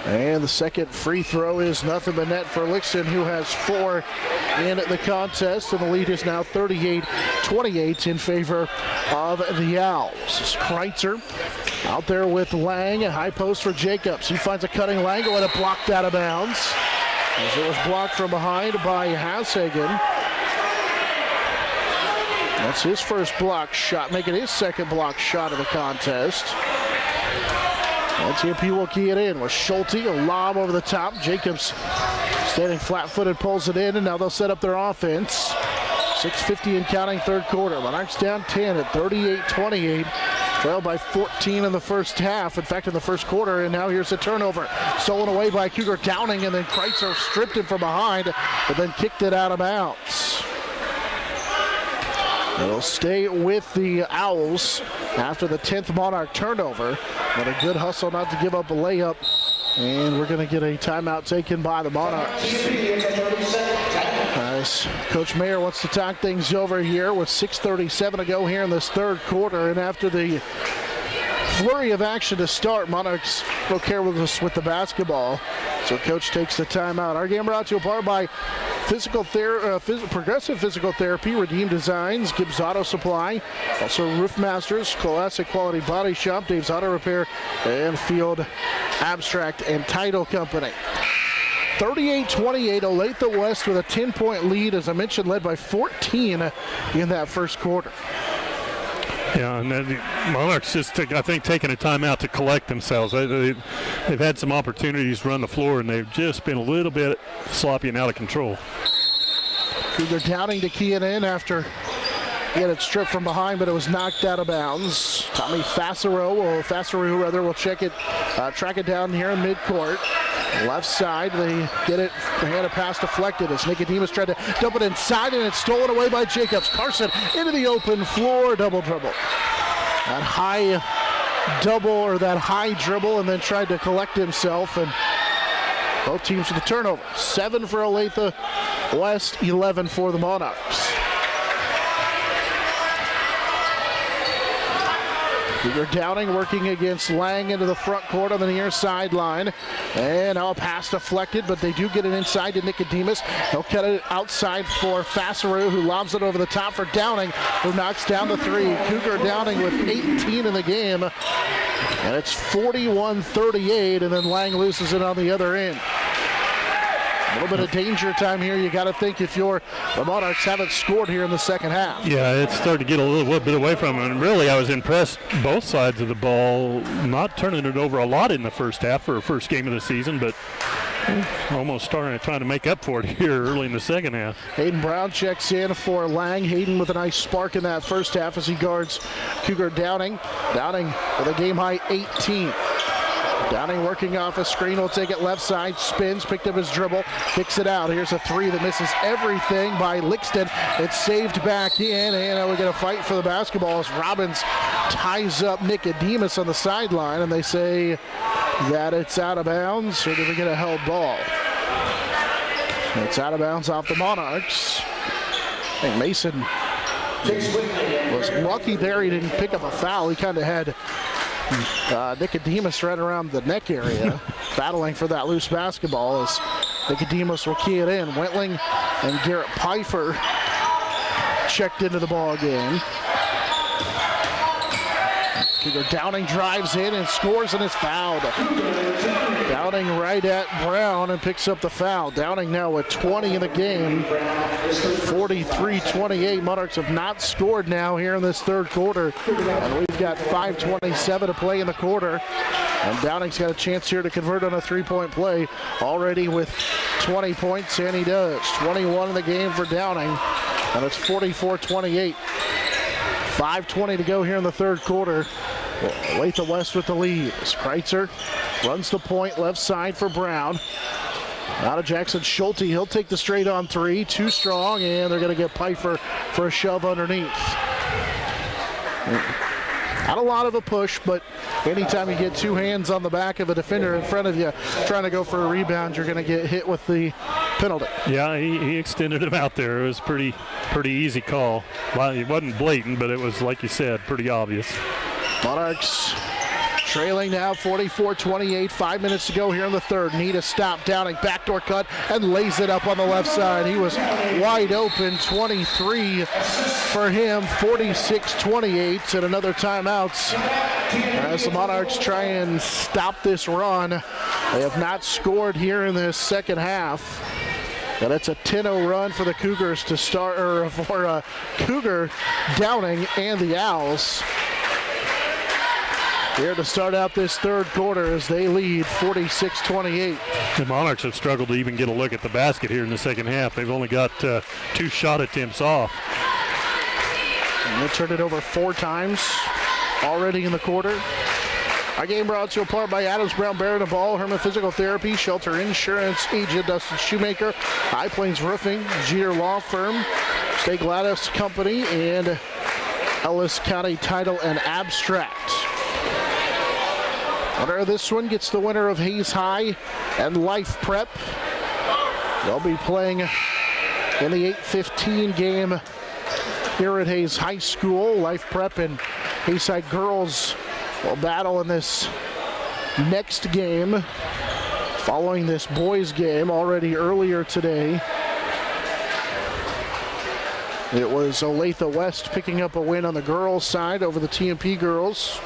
And the second free throw is nothing but net for Lixton, who has four in the contest, and the lead is now 38-28 in favor of the Owls. Kreitzer out there with Lang, a high post for Jacobs. He finds a cutting Lang, and it blocked out of bounds, as it was blocked from behind by Hashagen. That's his first block shot, making his second block shot of the contest. And TMP will key it in with Schulte, a lob over the top. Jacobs standing flat-footed, pulls it in, and now they'll set up their offense. 6:50 and counting third quarter. Monarchs down 10 at 38-28. Trailed by 14 in the first half, in fact in the first quarter, and now here's a turnover. Stolen away by Cougar Downing, and then Kreitzer stripped him from behind, but then kicked it out of bounds. They'll stay with the Owls after the 10th Monarch turnover, but a good hustle not to give up a layup, and we're going to get a timeout taken by the Monarchs. As Coach Mayer wants to talk things over here with 6:37 to go here in this third quarter, and after the flurry of action to start, Monarchs will care with us with the basketball, so Coach takes the timeout. Our game brought to you apart by Progressive Physical Therapy, Redeem Designs, Gibbs Auto Supply, also Roof Masters, Classic Quality Body Shop, Dave's Auto Repair, and Field Abstract and Title Company. 38-28, Olathe West with a 10-point lead, as I mentioned, led by 14 in that first quarter. Yeah, and the Monarchs just, I think, taking a timeout to collect themselves. They've had some opportunities to run the floor, and they've just been a little bit sloppy and out of control. Cougar Downing to key it in after he had it stripped from behind, but it was knocked out of bounds. Tommy Fassero will track it down here in midcourt. Left side, they get it, they had a pass deflected as Nicodemus tried to dump it inside, and it's stolen away by Jacobs. Carson into the open floor, double dribble. That high double, or that high dribble, and then tried to collect himself, and Both teams with the turnover. 7 for Olathe West, 11 for the Monarchs. Cougar Downing working against Lang into the front court on the near sideline. And now a pass deflected, but they do get it inside to Nicodemus. He'll cut it outside for Fasseru, who lobs it over the top for Downing, who knocks down the three. Cougar Downing with 18 in the game. And it's 41-38, and then Lang loses it on the other end. A little bit of danger time here. You got to think if the Monarchs haven't scored here in the second half. Yeah, it started to get a little bit away from them. And really, I was impressed both sides of the ball, not turning it over a lot in the first half for a first game of the season, but almost trying to make up for it here early in the second half. Hayden Brown checks in for Lang. Hayden with a nice spark in that first half as he guards Cougar Downing. Downing with a game-high 18. Downing working off a screen, will take it left side, spins, picked up his dribble, kicks it out. Here's a three that misses everything by Lixton. It's saved back in, and we get a fight for the basketball as Robbins ties up Nicodemus on the sideline, and they say that it's out of bounds, or did we get a held ball? It's out of bounds off the Monarchs. I think Mason was lucky there he didn't pick up a foul. He kind of had Nicodemus right around the neck area, battling for that loose basketball as Nicodemus will key it in. Wentling and Garrett Pfeiffer checked into the ball game. Cougar Downing drives in and scores and is fouled. Downing right at Brown and picks up the foul. Downing now with 20 in the game. 43-28. Monarchs have not scored now here in this third quarter. And we've got 5:27 to play in the quarter. And Downing's got a chance here to convert on a three-point play. Already with 20 points, and he does. 21 in the game for Downing. And it's 44-28. 5:20 to go here in the third quarter. Olathe West with the lead. Kreitzer runs the point left side for Brown. Out of Jackson Schulte. He'll take the straight on three. Too strong, and they're going to get Pfeiffer for a shove underneath. Not a lot of a push, but anytime you get two hands on the back of a defender in front of you trying to go for a rebound, you're going to get hit with the penalty. Yeah, he extended him out there. It was pretty easy call. Well, it wasn't blatant, but it was, like you said, pretty obvious. Monarchs trailing now 44-28. 5 minutes to go here in the third. Need a stop. Downing backdoor cut and lays it up on the left side. He was wide open. 23 for him. 46-28, and another timeout as the Monarchs try and stop this run. They have not scored here in this second half. And it's a 10-0 run for the Cougars to start, or for Cougar Downing and the Owls. Here to start out this third quarter as they lead 46-28. The Monarchs have struggled to even get a look at the basket here in the second half. They've only got 2 shot attempts off. And they turned it over 4 times already in the quarter. Our game brought to you apart by Adams Brown Barrett Ball, Herman Physical Therapy, Shelter Insurance Agent Dustin Shoemaker, High Plains Roofing, Jeter Law Firm, State Gladys Company, and Ellis County Title and Abstract. Winner of this one gets the winner of Hayes High and Life Prep. They'll be playing in the 8:15 game here at Hayes High School. Life Prep and Hayes High girls will battle in this next game following this boys game already earlier today. It was Olathe West picking up a win on the girls' side over the TMP girls.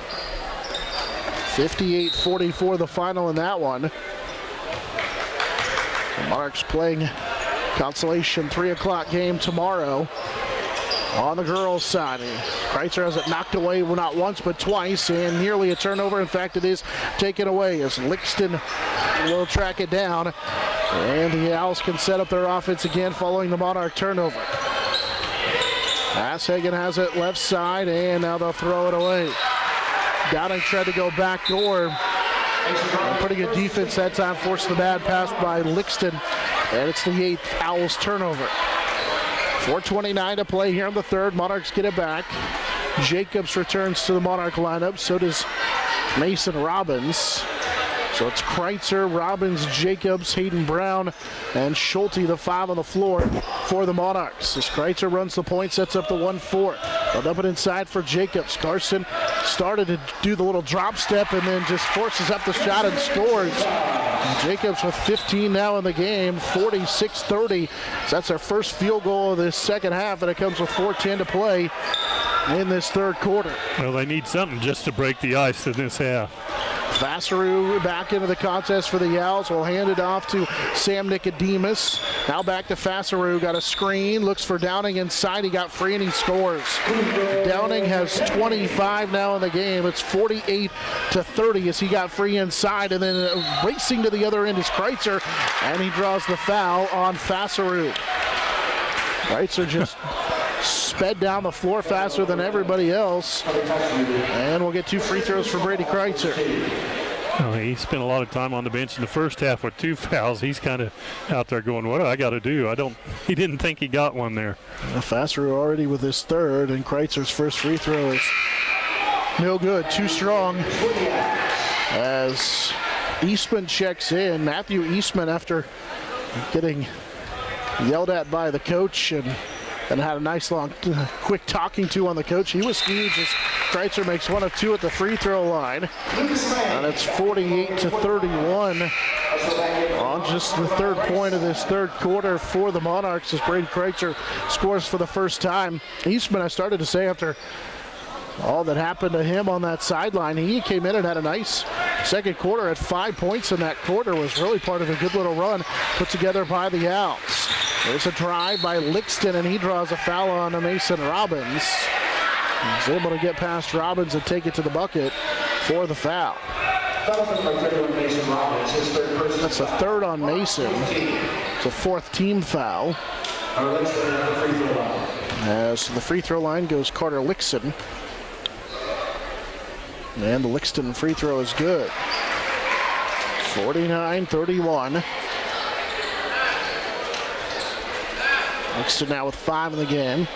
58-44 the final in that one. The Monarchs playing consolation 3 o'clock game tomorrow on the girls' side. Kreitzer has it knocked away not once but twice, and nearly a turnover. In fact, it is taken away as Lixton will track it down, and the Owls can set up their offense again following the Monarch turnover. Hagen has it left side, and now they'll throw it away. Downing tried to go backdoor. Pretty good defense that time, forced the bad pass by Lixton, and it's the 8th Owls turnover. 4:29 to play here in the third. Monarchs get it back. Jacobs returns to the Monarch lineup. So does Mason Robbins. So it's Kreitzer, Robbins, Jacobs, Hayden Brown, and Schulte, the 5 on the floor for the Monarchs. As Kreitzer runs the point, sets up the 1-4. They'll dump it inside for Jacobs. Carson started to do the little drop step and then just forces up the shot and scores. And Jacobs with 15 now in the game, 46-30. So that's their first field goal of this second half, and it comes with 4:10 to play in this third quarter. Well, they need something just to break the ice in this half. Vassaru back into the contest for the Owls. Will hand it off to Sam Nicodemus. Now back to Vassaru. Got a screen. Looks for Downing inside. He got free and he scores. Downing has 25 now in the game. It's 48-30 as he got free inside. And then racing to the other end is Kreitzer. And he draws the foul on Vassaru. Kreitzer just sped down the floor faster than everybody else. And we'll get 2 free throws for Brady Kreitzer. Well, he spent a lot of time on the bench in the first half with 2 fouls. He's kind of out there going, what do I got to do? He didn't think he got one there. Vassaru already with his third, and Kreitzer's first free throw is no good. Too strong. As Eastman checks in. Matthew Eastman, after getting yelled at by the coach and had a nice long quick talking to on the coach. He was huge as Kreitzer makes 1 of 2 at the free throw line. And it's 48-31 on just the third point of this third quarter for the Monarchs as Brady Kreitzer scores for the first time. Eastman, I started to say after all that happened to him on that sideline, he came in and had a nice second quarter at 5 points in that quarter. Was really part of a good little run put together by the Owls. There's a drive by Lixton, and he draws a foul on Mason Robbins. He's able to get past Robbins and take it to the bucket for the foul. That's the third on Mason. It's a 4th team foul. As the free throw line goes Carter Lixton. And the Lixton free throw is good. 49-31. Lixton now with 5 in the game.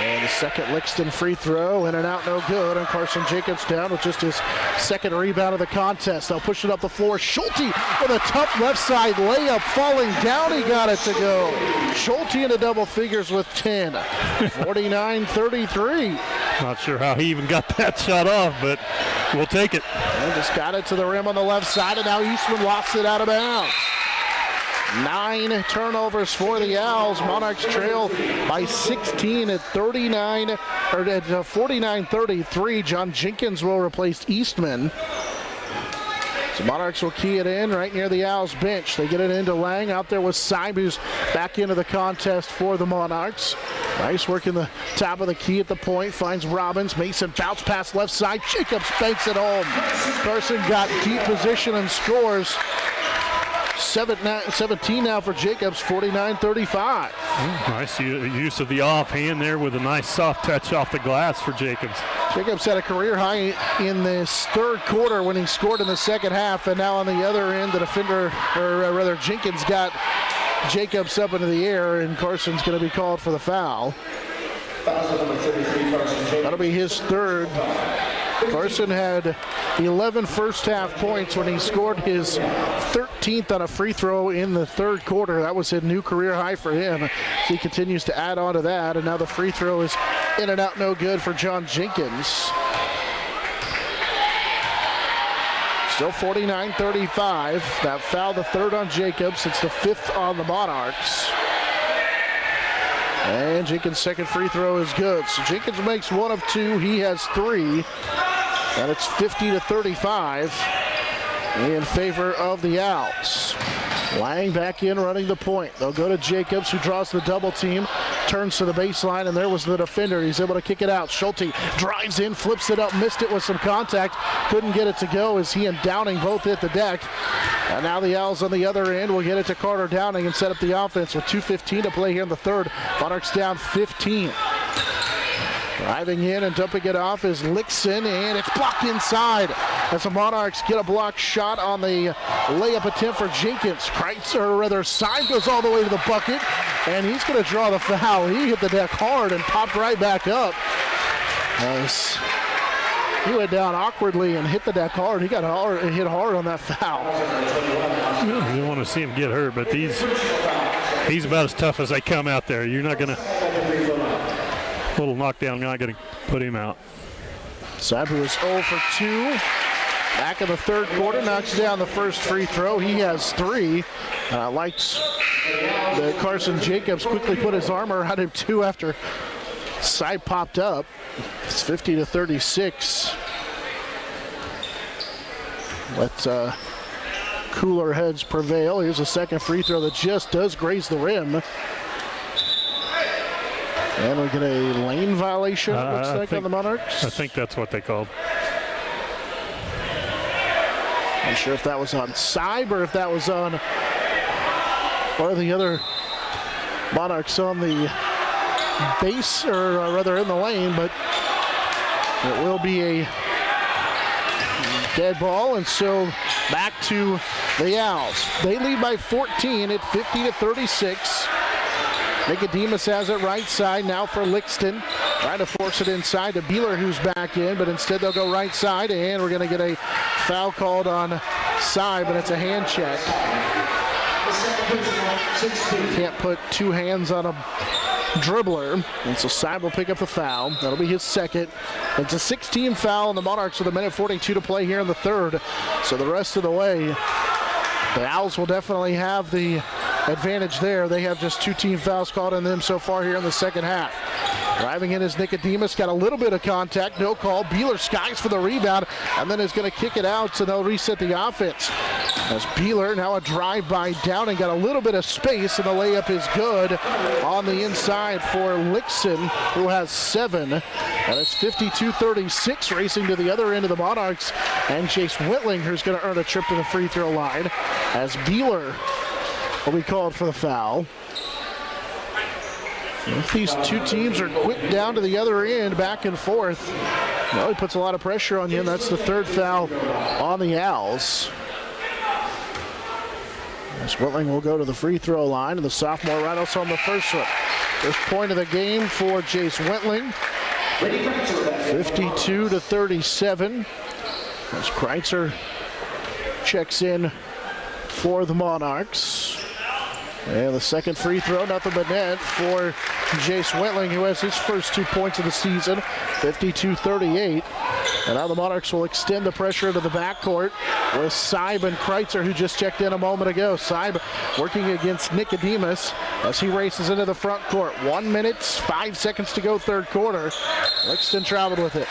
And the second Lixton free throw, in and out, no good. And Carson Jacobs down with just his second rebound of the contest. They'll push it up the floor. Schulte with a tough left side layup, falling down. He got it to go. Schulte into double figures with 10. 49-33. Not sure how he even got that shot off, but we'll take it. And just got it to the rim on the left side, and now Eastman locks it out of bounds. 9 turnovers for the Owls. Monarchs trail by 16 at 49-33. John Jenkins will replace Eastman. So Monarchs will key it in right near the Owls bench. They get it into Lang. Out there with Syme, who's back into the contest for the Monarchs. Nice work in the top of the key at the point. Finds Robbins. Mason bounce pass left side. Jacobs banks it home. Carson got deep position and scores. 17 now for Jacobs, 49-35. Nice use of the offhand there with a nice soft touch off the glass for Jacobs. Jacobs had a career high in this third quarter when he scored in the second half, and now on the other end, the defender, or rather Jenkins, got Jacobs up into the air, and Carson's going to be called for the foul. That'll be his third. Carson had 11 first half points when he scored his 13th on a free throw in the third quarter. That was a new career high for him. He continues to add on to that, and now the free throw is in and out, no good for John Jenkins. Still 49-35. That foul, the third on Jacobs. It's the 5th on the Monarchs. And Jenkins' second free throw is good. So Jenkins makes 1 of 2. He has 3. And it's 50-35 in favor of the Owls. Lang back in, running the point. They'll go to Jacobs, who draws the double team, turns to the baseline, and there was the defender. He's able to kick it out. Schulte drives in, flips it up, missed it with some contact. Couldn't get it to go as he and Downing both hit the deck. And now the Owls on the other end will get it to Carter Downing and set up the offense with 2:15 to play here in the third. Monarchs down 15. Driving in and dumping it off is Lixon, and it's blocked inside as the Monarchs get a blocked shot on the layup attempt for Jenkins. Kreitzer, or rather Syme, goes all the way to the bucket, and he's going to draw the foul. He hit the deck hard and popped right back up. As he went down awkwardly and hit the deck hard. He got hit hard on that foul. You want to see him get hurt, but he's about as tough as they come out there. You're not going to, little knockdown, not going to put him out. Cyber was 0 for 2. Back in the third quarter, knocks down the first free throw. He has 3. Likes that Carson Jacobs quickly put his arm around him too after Cy popped up. It's 50-36. Let cooler heads prevail. Here's a second free throw that just does graze the rim. And we get a lane violation, it looks like, on the Monarchs. I think that's what they called. Not sure if that was on Cyber or if that was on one of the other Monarchs on the base, or rather in the lane, but it will be a dead ball, and so back to the Owls. They lead by 14 at 50-36. Nicodemus has it right side now for Lixton. Trying to force it inside to Beeler, who's back in, but instead they'll go right side, and we're going to get a foul called on Cy, but it's a hand check. Can't put 2 hands on a dribbler, and so Cy will pick up the foul. That'll be his second. It's a 16 foul on the Monarchs with 1:42 to play here in the third. So the rest of the way, the Owls will definitely have the advantage there. They have just 2 team fouls called on them so far here in the second half. Driving in is Nicodemus, got a little bit of contact, no call. Beeler skies for the rebound, and then is going to kick it out, so they'll reset the offense. As Beeler, now a drive by Downing, got a little bit of space, and the layup is good on the inside for Lixon, who has 7. And it's 52-36, racing to the other end of the Monarchs, and Chase Whitling, who's going to earn a trip to the free throw line, as Beeler will be called for the foul. If these 2 teams are quick down to the other end, back and forth, well, he puts a lot of pressure on you, and that's the 3rd foul on the Owls. As Whitling will go to the free throw line, and the sophomore right also on the first one. First point of the game for Jace Whitling. 52-37. As Kreitzer checks in for the Monarchs. And the second free throw, nothing but net for Jace Whitling, who has his first 2 points of the season, 52-38. And now the Monarchs will extend the pressure to the backcourt with Seib and Kreitzer, who just checked in a moment ago. Seib working against Nicodemus as he races into the front court. 1 minute, 5 seconds to go, third quarter. Lixton traveled with it.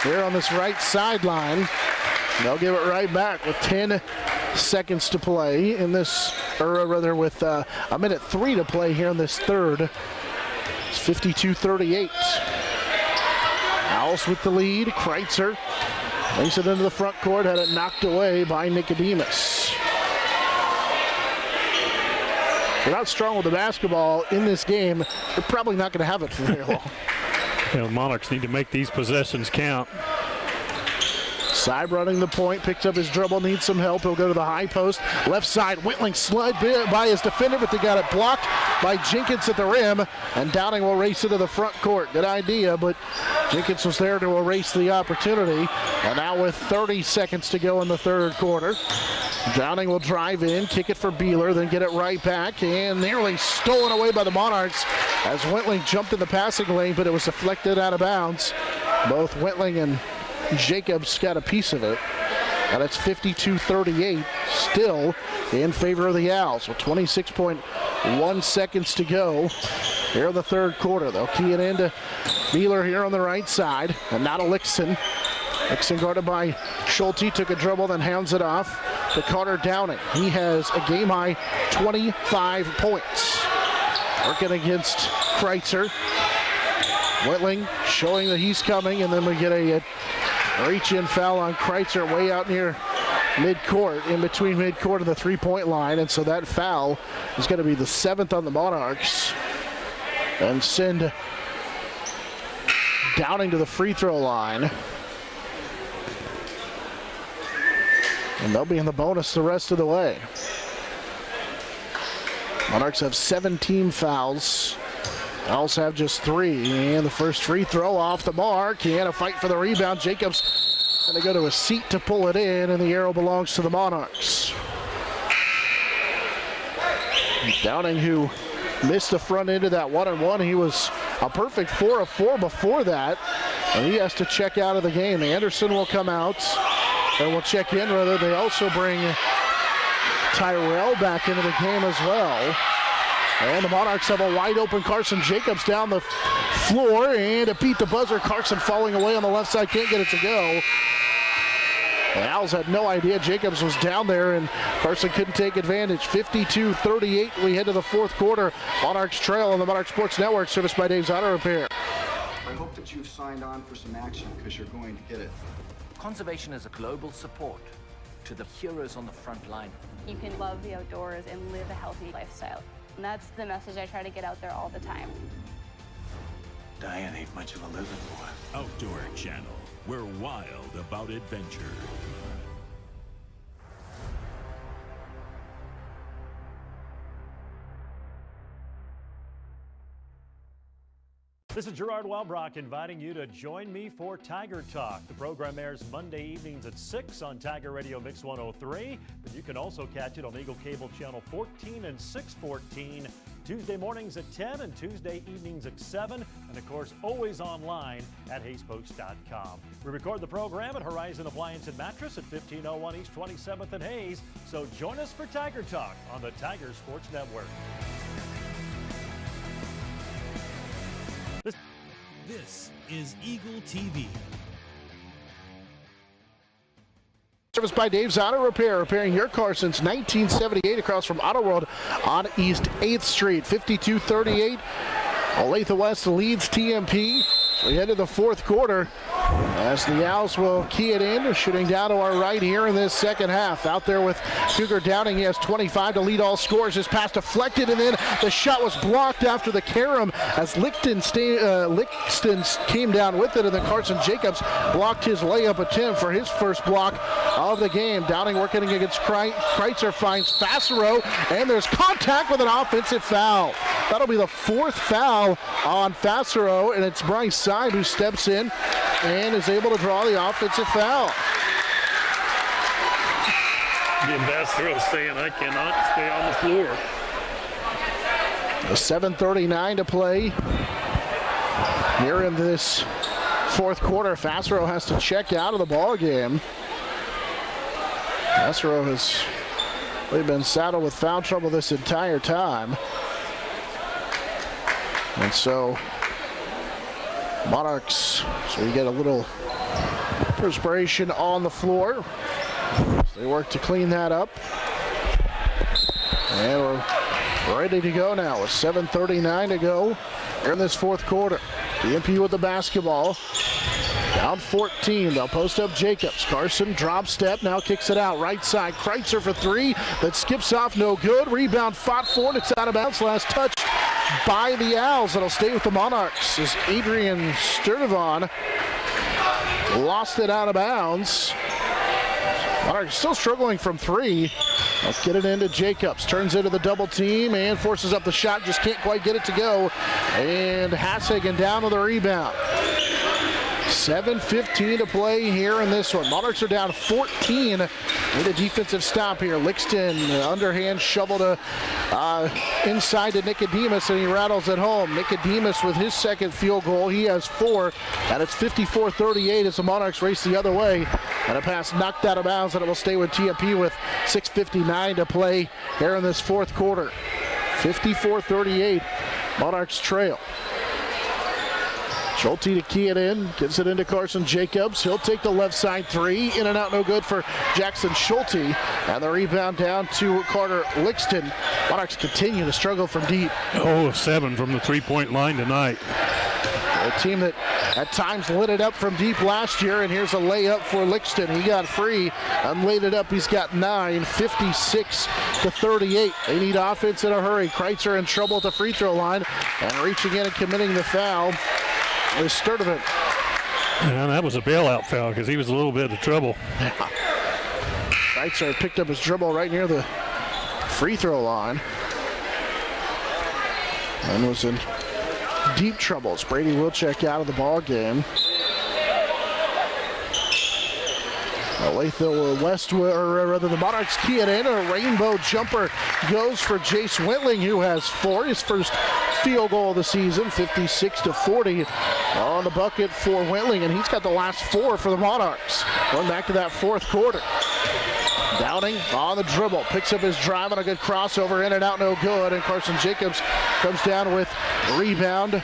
Here on this right sideline, they'll give it right back with 10 seconds to play in this, or rather with a minute 3 to play here in this third. It's 52-38. Owls with the lead. Kreitzer lays it into the front court, had it knocked away by Nicodemus. If you're not strong with the basketball in this game, you're probably not going to have it for very long. The Monarchs need to make these possessions count. Seib running the point, picks up his dribble, needs some help. He'll go to the high post. Left side, Whitling slid by his defender, but they got it blocked by Jenkins at the rim, and Downing will race into the front court. Good idea, but Jenkins was there to erase the opportunity. And now with 30 seconds to go in the third quarter, Downing will drive in, kick it for Beeler, then get it right back, and nearly stolen away by the Monarchs as Whitling jumped in the passing lane, but it was deflected out of bounds. Both Whitling and Jacobs got a piece of it, and it's 52-38, still in favor of the Owls with 26.1 seconds to go here in the third quarter. They'll key it into Beeler here on the right side, and now to Lixon. Lixon guarded by Schulte, took a dribble, then hands it off to Carter Downing. He has a game-high 25 points. Working against Kreitzer. Whitling showing that he's coming, and then we get a reach-in foul on Kreitzer way out near midcourt, in between midcourt and the three-point line, and so that foul is going to be the 7th on the Monarchs, and send Downing to the free throw line. And they'll be in the bonus the rest of the way. Monarchs have 17 fouls Owls have just 3, and the first free throw off the mark, and a fight for the rebound. Jacobs going to go to a seat to pull it in, and the arrow belongs to the Monarchs. Downing, who missed the front end of that 1-on-1, he was a perfect 4 of 4 before that, and he has to check out of the game. Anderson will come out, or will check in rather. They also bring Tyrell back into the game as well. And the Monarchs have a wide open Carson Jacobs down the floor, and to beat the buzzer, Carson falling away on the left side, can't get it to go. The Owls had no idea Jacobs was down there, and Carson couldn't take advantage. 52-38, we head to the fourth quarter. Monarchs trail on the Monarch Sports Network, serviced by Dave's Auto Repair. I hope that you've signed on for some action, because you're going to get it. Conservation is a global support to the heroes on the front line. You can love the outdoors and live a healthy lifestyle. And that's the message I try to get out there all the time. Diane ain't much of a living boy. Outdoor Channel. We're wild about adventure. This is Gerard Welbrock inviting you to join me for Tiger Talk. The program airs Monday evenings at 6 on Tiger Radio Mix 103, but you can also catch it on Eagle Cable Channel 14 and 614, Tuesday mornings at 10 and Tuesday evenings at 7, and of course always online at hayespokes.com. We record the program at Horizon Appliance and Mattress at 1501 East 27th and Hayes, so join us for Tiger Talk on the Tiger Sports Network. This is Eagle TV. Serviced by Dave's Auto Repair, repairing your car since 1978 across from Auto World on East 8th Street. 52-38. Olathe West leads TMP. We head to the fourth quarter as the Owls will key it in, shooting down to our right here in this second half. Out there with Cougar Downing, he has 25 to lead all scores. His pass deflected, and then the shot was blocked after the carom as Lichten came down with it, and then Carson Jacobs blocked his layup attempt for his first block of the game. Downing working against Kreitzer, finds Fassero, and there's contact with an offensive foul. That'll be the fourth foul on Fassero, and it's Bryce Side who steps in and is able to draw the offensive foul. The ambassador was saying, I cannot stay on the floor. 7:39 to play here in this fourth quarter. Fassero has to check out of the ball game. Fassero has really been saddled with foul trouble this entire time. And so Monarchs, so you get a little perspiration on the floor. So they work to clean that up. And we're ready to go now with 7:39 to go here in this fourth quarter. TMP with the basketball. Down 14, they'll post up Jacobs. Carson, drop step, now kicks it out. Right side, Kreitzer for 3. That skips off, no good. Rebound fought for, and it's out of bounds. Last touch by the Owls. It'll stay with the Monarchs as Adrian Sturdivant lost it out of bounds. Monarchs still struggling from 3. Let's get it into Jacobs. Turns into the double team and forces up the shot. Just can't quite get it to go. And Hassagen down with the rebound. 7:15 to play here in this one. Monarchs are down 14. Need a defensive stop here. Lixton, underhand shovel to inside to Nicodemus, and he rattles it home. Nicodemus with his second field goal. He has 4, and it's 54-38 as the Monarchs race the other way. And a pass knocked out of bounds, and it will stay with TMP with 6:59 to play here in this fourth quarter. 54-38, Monarchs trail. Schulte to key it in, gives it into Carson Jacobs. He'll take the left side 3. In and out, no good for Jackson Schulte. And the rebound down to Carter Lixton. Monarchs continue to struggle from deep. 0-7 from the three-point line tonight. A team that at times lit it up from deep last year, and here's a layup for Lixton. He got free and laid it up. He's got 9, 56-38. They need offense in a hurry. Kreitzer in trouble at the free throw line, and reaching in and committing the foul is Sturdivant. And that was a bailout foul because he was a little bit of trouble. Kreitzer picked up his dribble right near the free throw line and was in deep troubles. Brady Wilczek out of the ball game. Olathe Westwood, or rather the Monarchs key it in. A rainbow jumper goes for Jace Wentling, who has 4. His first field goal of the season, 56-40 on the bucket for Wentling, and he's got the last 4 for the Monarchs. Going back to that fourth quarter. Downing on the dribble, picks up his drive on a good crossover, in and out, no good, and Carson Jacobs comes down with rebound.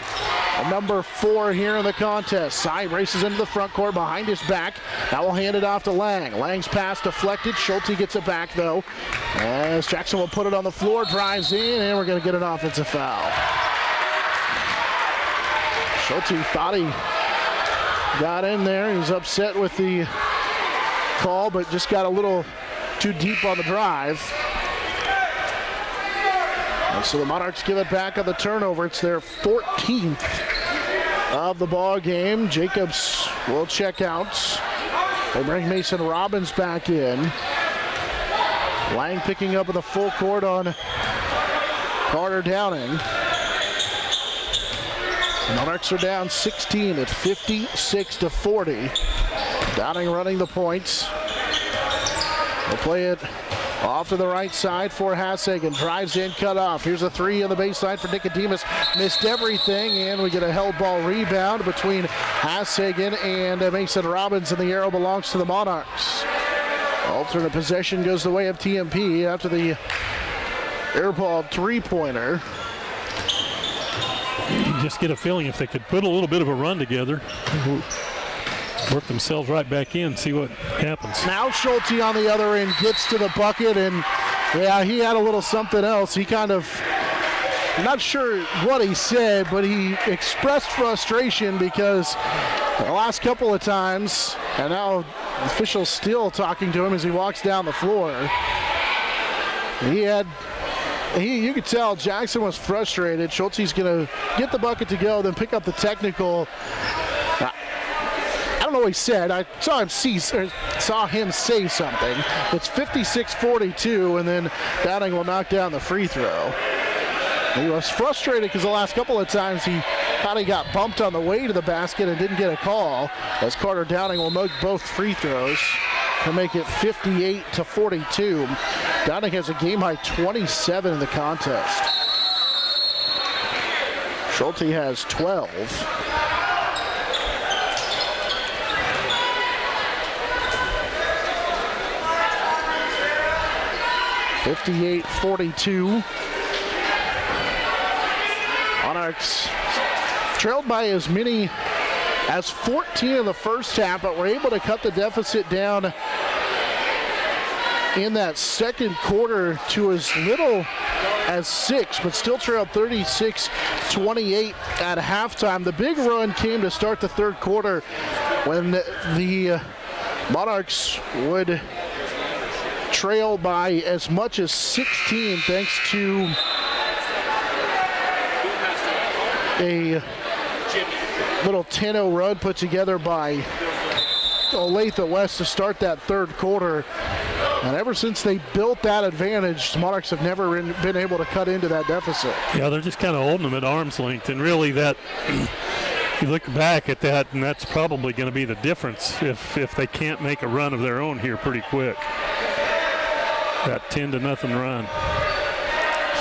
Number 4 here in the contest. Side races into the front court behind his back. Now we'll hand it off to Lang. Lang's pass deflected. Schulte gets it back though. As Jackson will put it on the floor, drives in, and we're going to get an offensive foul. Schulte thought he got in there. He's upset with the call, but just got a little too deep on the drive. And so the Monarchs give it back on the turnover. It's their 14th of the ball game. Jacobs will check out. They bring Mason Robbins back in. Lang picking up in the full court on Carter Downing. The Monarchs are down 16 at 56-40. Downing running the points. They'll play it off to the right side for Hassagen. Drives in, cut off. Here's a 3 on the baseline for Nicodemus. Missed everything, and we get a held ball rebound between Hassagen and Mason Robbins, and the arrow belongs to the Monarchs. Alternate possession goes the way of TMP after the airball three-pointer. You just get a feeling if they could put a little bit of a run together, work themselves right back in, see what happens. Now Schulte on the other end gets to the bucket, and yeah, he had a little something else. He kind of, I'm not sure what he said, but he expressed frustration because the last couple of times, and now the official's still talking to him as he walks down the floor. You could tell Jackson was frustrated. Schulte's going to get the bucket to go, then pick up the technical. I don't know what he said. I saw him say something. It's 56-42, and then Downing will knock down the free throw. He was frustrated because the last couple of times he thought he got bumped on the way to the basket and didn't get a call, as Carter Downing will make both free throws to make it 58-42. Downing has a game-high 27 in the contest. Schulte has 12. 58-42. Monarchs trailed by as many as 14 in the first half, but were able to cut the deficit down in that second quarter to as little as 6, but still trailed 36-28 at halftime. The big run came to start the third quarter when the Monarchs would trail by as much as 16 thanks to a little 10-0 run put together by Olathe West to start that third quarter. And ever since they built that advantage, the Monarchs have never been able to cut into that deficit. Yeah, they're just kind of holding them at arm's length, and really that, you look back at that, and that's probably going to be the difference if they can't make a run of their own here pretty quick. That 10-0 run.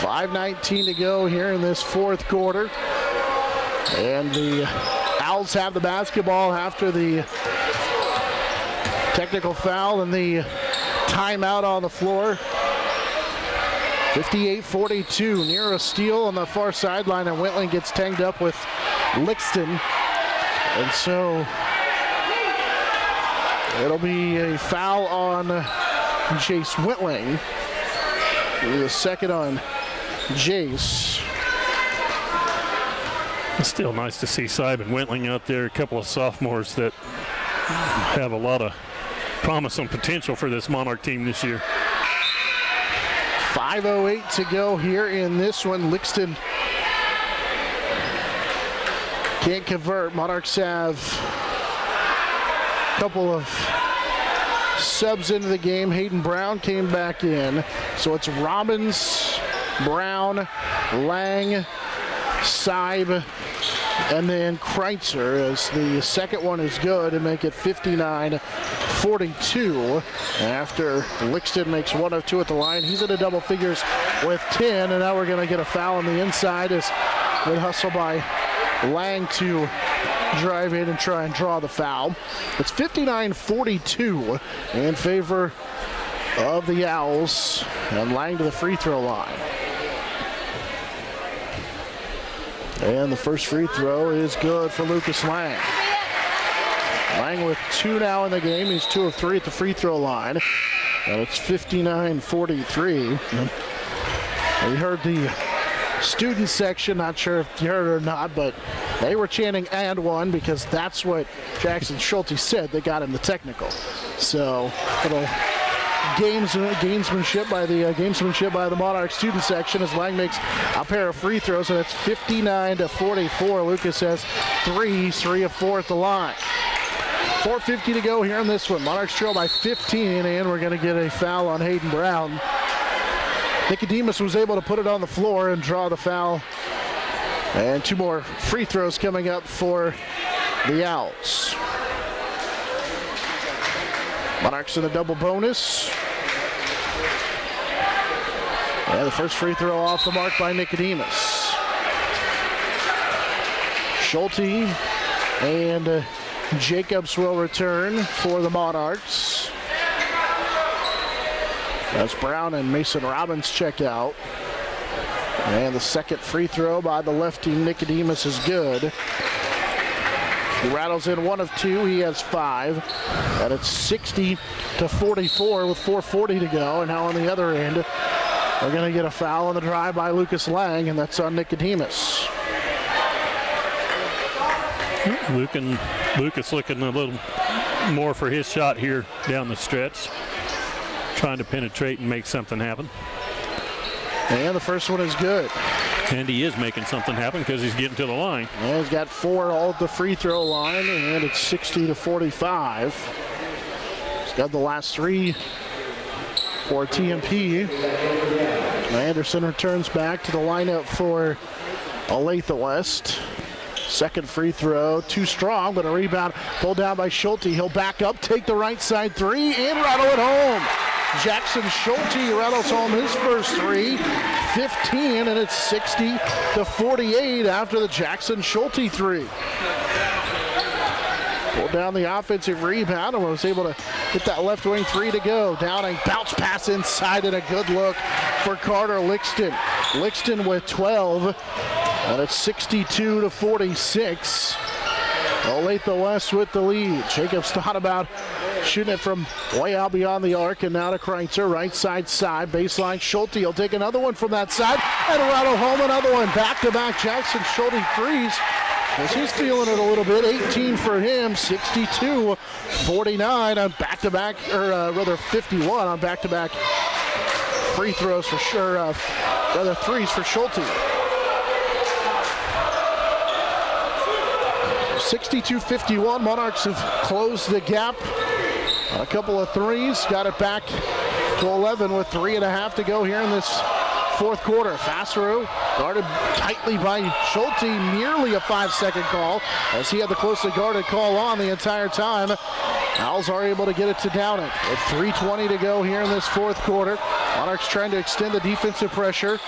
5:19 to go here in this fourth quarter. And the Owls have the basketball after the technical foul and the timeout on the floor. 58-42, near a steal on the far sideline, and Wentling gets tagged up with Lixton. And so it'll be a foul on Jace Wentling. The second on Jace. It's still nice to see Simon Wentling out there, a couple of sophomores that have a lot of promise and potential for this Monarch team this year. 5:08 to go here in this one. Lixton can't convert. Monarchs have a couple of subs into the game. Hayden Brown came back in. So it's Robbins, Brown, Lang, Seib, and then Kreitzer, as the second one is good, and make it 59-42 after Lixton makes 1 of 2 at the line. He's in the double figures with 10, and now we're going to get a foul on the inside as they hustle by Lang to drive in and try and draw the foul. It's 59-42 in favor of the Owls, and Lang to the free throw line. And the first free throw is good for Lucas Lang. Lang with 2 now in the game. He's 2 of 3 at the free throw line. And it's 59-43. We heard the student section, not sure if you heard it or not, but they were chanting "and one" because that's what Jackson Schulte said. They got him the technical. So, little gamesmanship by the Monarch student section as Lang makes a pair of free throws, and it's 59-44. Lucas has 3 of 4 at the line. 4:50 to go here in this one. Monarchs trail by 15, and we're going to get a foul on Hayden Brown. Nicodemus was able to put it on the floor and draw the foul. And 2 more free throws coming up for the Owls. Monarchs in a double bonus. And the first free throw off the mark by Nicodemus. Schulte and Jacobs will return for the Monarchs. As Brown and Mason Robbins check out. And the second free throw by the lefty Nicodemus is good. He rattles in 1 of 2. He has 5. And it's 60-44 with 4:40 to go. And now on the other end, we're going to get a foul on the drive by Lucas Lang, and that's on Nicodemus. Lucas looking a little more for his shot here down the stretch. Trying to penetrate and make something happen. And the first one is good. And he is making something happen because he's getting to the line. And he's got 4 all at the free throw line, and it's 60-45. He's got the last 3 for TMP. Anderson returns back to the lineup for Olathe West. Second free throw, too strong, but a rebound pulled down by Schulte. He'll back up, take the right side 3, and rattle it home. Jackson Schulte rattles home his first 3, 15, and it's 60-48 after the Jackson Schulte 3. Pulled down the offensive rebound and was able to hit that left wing 3 to go. Downing, bounce pass inside, and a good look for Carter Lixton. Lixton with 12, and it's 62-46. Olathe West with the lead. Jacobs thought about shooting it from way out beyond the arc, and now to Kreitzer, right side, baseline. Schulte will take another one from that side and rattle home another one. Back-to-back Jackson Schulte threes, as he's feeling it a little bit. 18 for him, 62-49 on back-to-back, or rather 51 on back-to-back free throws for sure, rather threes for Schulte. 62-51, Monarchs have closed the gap. A couple of threes, got it back to 11 with 3.5 to go here in this fourth quarter. Fassereau guarded tightly by Schulte, nearly a 5-second call, as he had the closely guarded call on the entire time. Owls are able to get it to Downing with 3:20 to go here in this fourth quarter. Monarchs trying to extend the defensive pressure,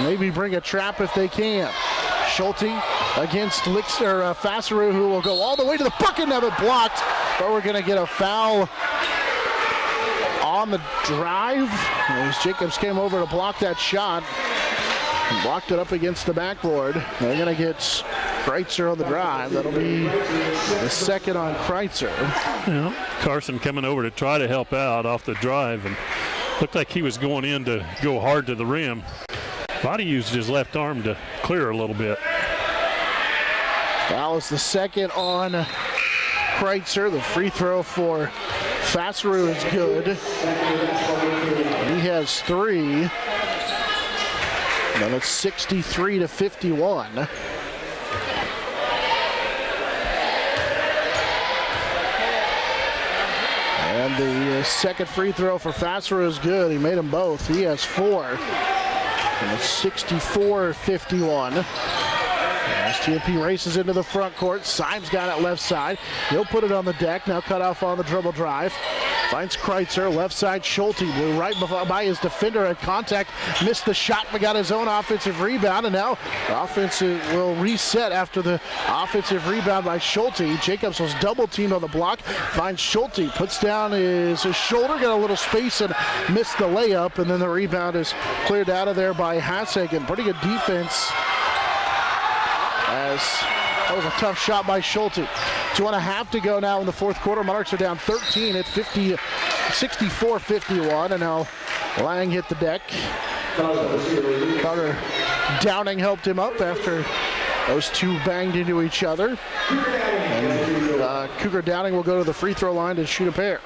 maybe bring a trap if they can. Schulte against Fassereau, who will go all the way to the bucket and have it blocked. But we're going to get a foul on the drive, as Jacobs came over to block that shot and blocked it up against the backboard. They're going to get Kreitzer on the drive. That'll be the second on Kreitzer. Yeah, Carson coming over to try to help out off the drive, and looked like he was going in to go hard to the rim. Thought he used his left arm to clear a little bit. Foul is the second on Kreitzer. The free throw for Fassereau is good. He has 3. And it's 63-51. And the second free throw for Fassereau is good. He made them both. He has 4. And 64-51. As TMP races into the front court, Symes got it left side. He'll put it on the deck, now cut off on the dribble drive. Finds Kreitzer, left side Schulte, blew right by his defender at contact, missed the shot, but got his own offensive rebound, and now the offense will reset after the offensive rebound by Schulte. Jacobs was double teamed on the block, finds Schulte, puts down his shoulder, got a little space and missed the layup, and then the rebound is cleared out of there by Hassagen. Pretty good defense, as that was a tough shot by Schulte. 2.5 to go now in the fourth quarter. Monarchs are down 13 at 64-51, and now Lang hit the deck. Carter Downing helped him up after those two banged into each other. And Cougar Downing will go to the free throw line to shoot a pair.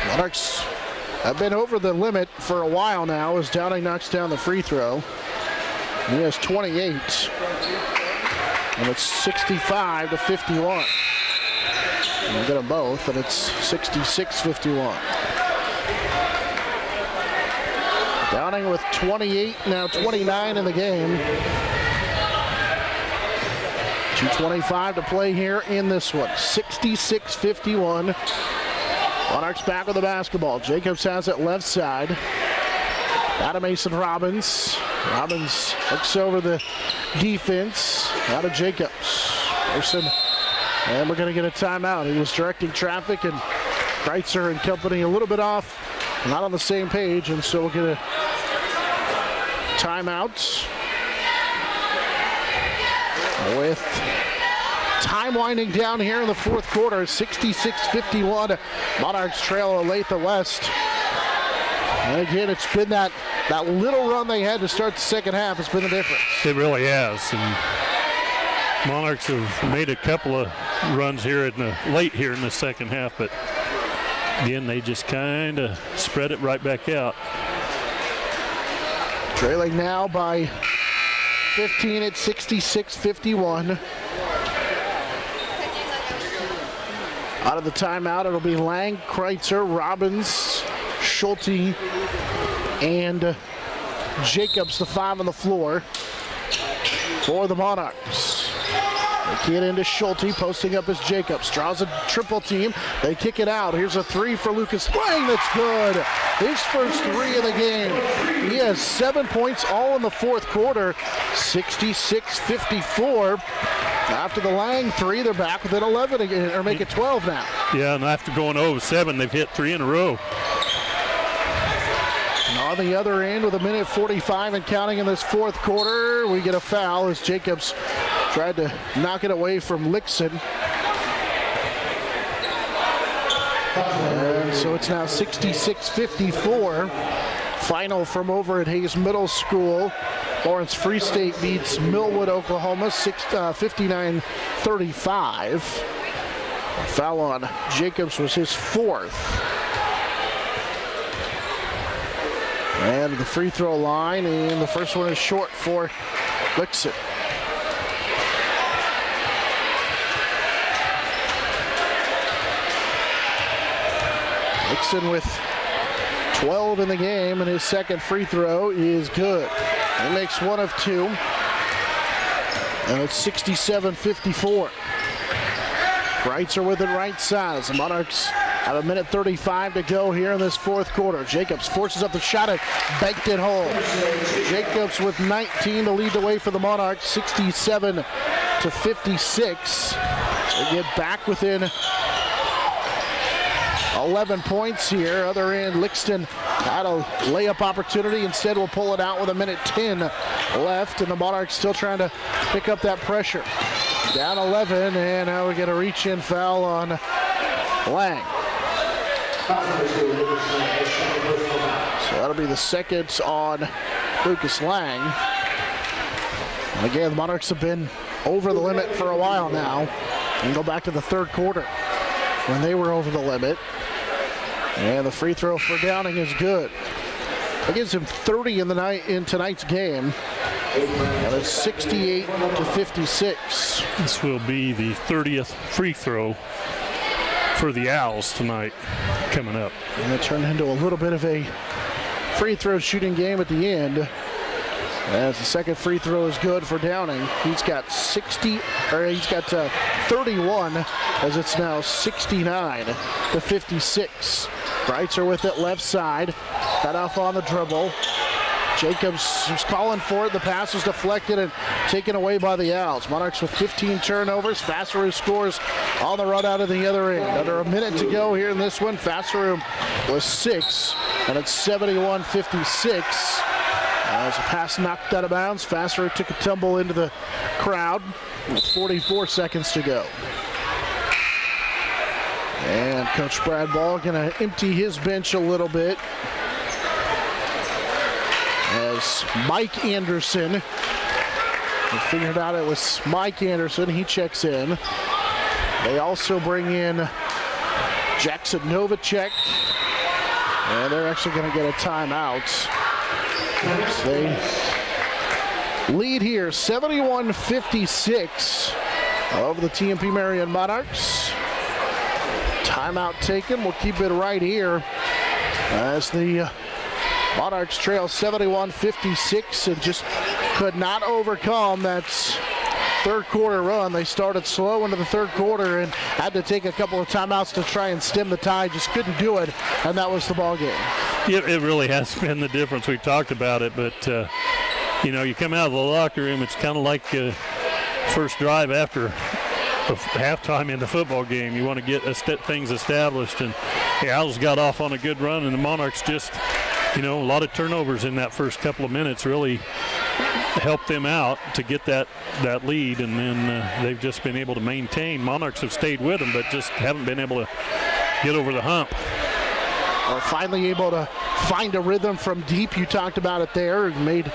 Monarchs have been over the limit for a while now as Downing knocks down the free throw. He has 28, and it's 65-51. And we get them both, and it's 66-51. Downing with 28, now 29 in the game. 2:25 to play here in this one. 66-51. Monarchs back with the basketball. Jacobs has it left side. Out of Mason Robbins. Robbins looks over the defense. Out of Jacobs. And we're going to get a timeout. He was directing traffic, and Kreitzer and company a little bit off, not on the same page, and so we'll get a timeout with time winding down here in the fourth quarter. 66-51. Monarchs trail Olathe West. And again, it's been that little run they had to start the second half has been the difference. It really has. And Monarchs have made a couple of runs here late here in the second half, but again, they just kind of spread it right back out. Trailing now by 15 at 66-51. Out of the timeout, it'll be Lang, Kreitzer, Robbins, Schulte, and Jacobs, the 5 on the floor for the Monarchs. They get into Schulte, posting up as Jacobs. Draws a triple team. They kick it out. Here's a 3 for Lucas Lang. That's good. His first 3 of the game. He has 7 points all in the fourth quarter. 66-54. After the Lang 3, they're back within 11 again, or make it 12 now. Yeah, and after going 0-7, they've hit 3 in a row. And on the other end, with 1:45 and counting in this fourth quarter, we get a foul as Jacobs tried to knock it away from Lixon. And so it's now 66-54. Final from over at Hayes Middle School. Lawrence Free State beats Millwood, Oklahoma, 59-35. Foul on Jacobs was his 4th. And the free throw line, and the first one is short for Lixon. Lixon with 12 in the game, and his second free throw is good. He makes 1 of 2, and it's 67-54. Kreitzer with it right side as the Monarchs have 1:35 to go here in this fourth quarter. Jacobs forces up the shot and banked it home. Jacobs with 19 to lead the way for the Monarchs, 67-56. They get back within 11 points here. Other end, Lixton had a layup opportunity. Instead, will pull it out with 1:10 left, and the Monarchs still trying to pick up that pressure. Down 11, and now we get a reach-in foul on Lang. So that'll be the second on Lucas Lang. And again, the Monarchs have been over the limit for a while now. And go back to the third quarter when they were over the limit. And the free throw for Downing is good. That gives him 30 in tonight's game. And it's 68-56. This will be the 30th free throw for the Owls tonight. coming up. And it turned into a little bit of a free throw shooting game at the end. As the second free throw is good for Downing. He's got 31 as it's now 69-56. Kreitzer with it left side. Cut off on the dribble. Jacobs was calling for it. The pass was deflected and taken away by the Owls. Monarchs with 15 turnovers. Fasserow scores on the run out of the other end. Under a minute to go here in this one. Fasserow was 6, and it's 71-56. As a pass knocked out of bounds, Fasserow took a tumble into the crowd with 44 seconds to go. And Coach Brad Ball going to empty his bench a little bit. As Mike Anderson, we figured out it was Mike Anderson, he checks in. They also bring in Jackson Novacek, and they're actually going to get a timeout. So they lead here 71-56 over the TMP Marion Monarchs. Timeout taken. We'll keep it right here as the Monarchs trail 71-56 and just could not overcome that third quarter run. They started slow into the third quarter and had to take a couple of timeouts to try and stem the tide. Just couldn't do it, and that was the ball game. It really has been the difference. We've talked about it, but you come out of the locker room, it's kind of like first drive after halftime in the football game. You want to get things established, and the Owls got off on a good run, and the Monarchs just, a lot of turnovers in that first couple of minutes really helped them out to get that lead, and then they've just been able to maintain. Monarchs have stayed with them, but just haven't been able to get over the hump. Are finally able to find a rhythm from deep. You talked about it there. Made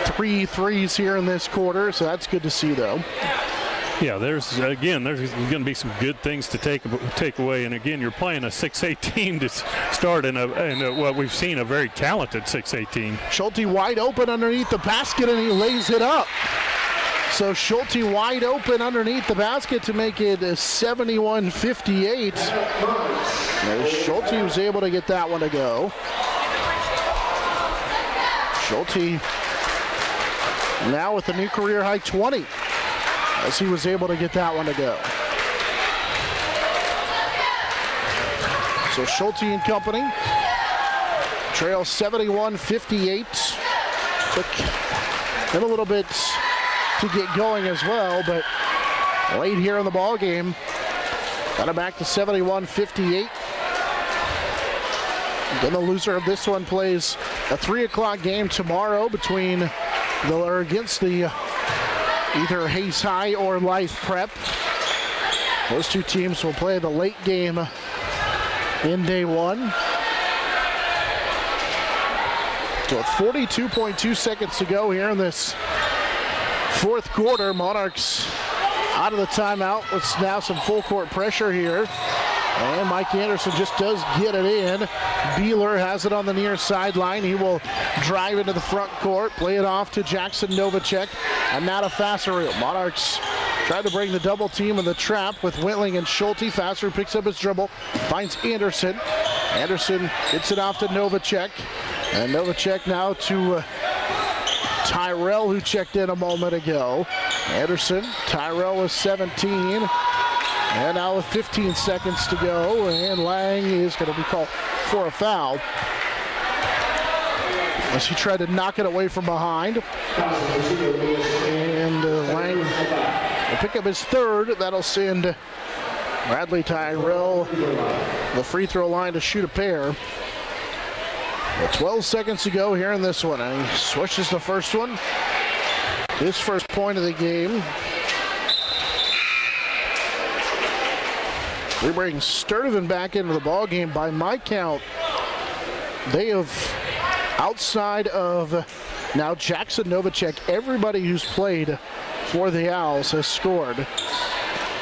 3 threes here in this quarter, so that's good to see, though. Yeah, there's going to be some good things to take away. And again, you're playing a 6A team to start in what we've seen, a very talented 6A team. Schulte wide open underneath the basket, and he lays it up. So Schulte wide open underneath the basket to make it 71-58. Schulte was able to get that one to go. Schulte now with a new career high 20 as he was able to get that one to go. So Schulte and company trail 71-58. Took him a little bit to get going as well, but late here in the ball game, got it back to 71-58. Then the loser of this one plays a 3 o'clock game tomorrow against the either Hayes High or Life Prep. Those two teams will play the late game in day one. So 42.2 seconds to go here in this fourth quarter. Monarchs out of the timeout. It's now some full court pressure here. And Mike Anderson just does get it in. Beeler has it on the near sideline. He will drive into the front court, play it off to Jackson Novacek, and now to Fasserow. Monarchs tried to bring the double team in the trap with Wentling and Schulte. Fasserow picks up his dribble, finds Anderson. Anderson gets it off to Novacek. And Novacek now to Tyrell, who checked in a moment ago. Anderson, Tyrell was 17. And now with 15 seconds to go, and Lang is going to be called for a foul as he tried to knock it away from behind. And Lang will pick up his third. That'll send Bradley Tyrell the free throw line to shoot a pair. 12 seconds to go here in this one, and he switches the first one. His first point of the game. We bring Sturtevant back into the ballgame. By my count, they have, outside of now Jackson Novacek, everybody who's played for the Owls has scored.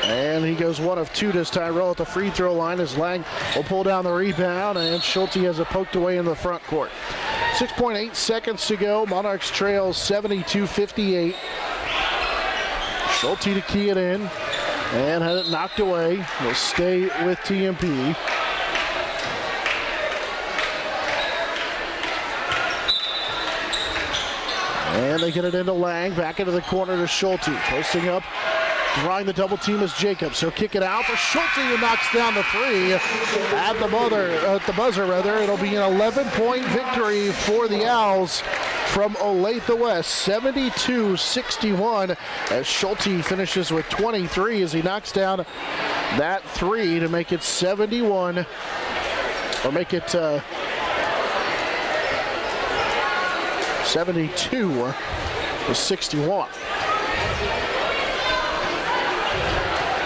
And he goes 1 of 2 to Tyrell at the free throw line as Lang will pull down the rebound, and Schulte has it poked away in the front court. 6.8 seconds to go. Monarchs trail 72-58. Schulte to key it in and had it knocked away. Will stay with TMP. And they get it into Lang. Back into the corner to Schulte. Posting up. Drawing the double team is Jacobs. He'll kick it out for Schulte, who knocks down the three at the buzzer. It'll be an 11-point victory for the Owls from Olathe West, 72-61, as Schulte finishes with 23 as he knocks down that three to make it 71, or make it 72-61.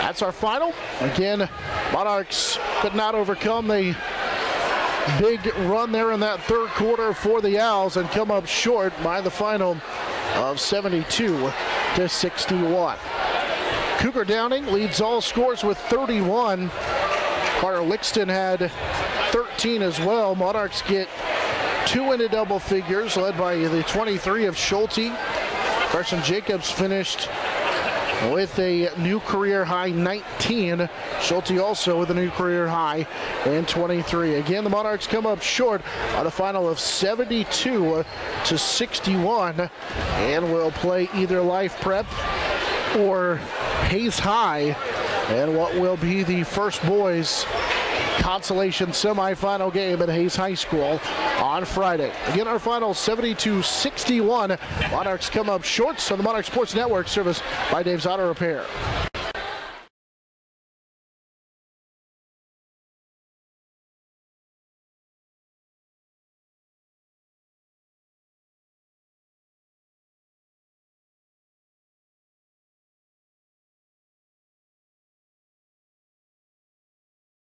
That's our final. Again, Monarchs could not overcome the big run there in that third quarter for the Owls and come up short by the final of 72-61. Cougar Downing leads all scores with 31. Carter Lixton had 13 as well. Monarchs get 2 into double figures, led by the 23 of Schulte. Carson Jacobs finished with a new career high 19. Schulte also with a new career high in 23. Again, the Monarchs come up short on a final of 72-61 and will play either Life Prep or Hayes High and what will be the first boys consolation semifinal game at Hayes High School on Friday. Again, our final 72-61. Monarchs come up short on the Monarch Sports Network, service by Dave's Auto Repair.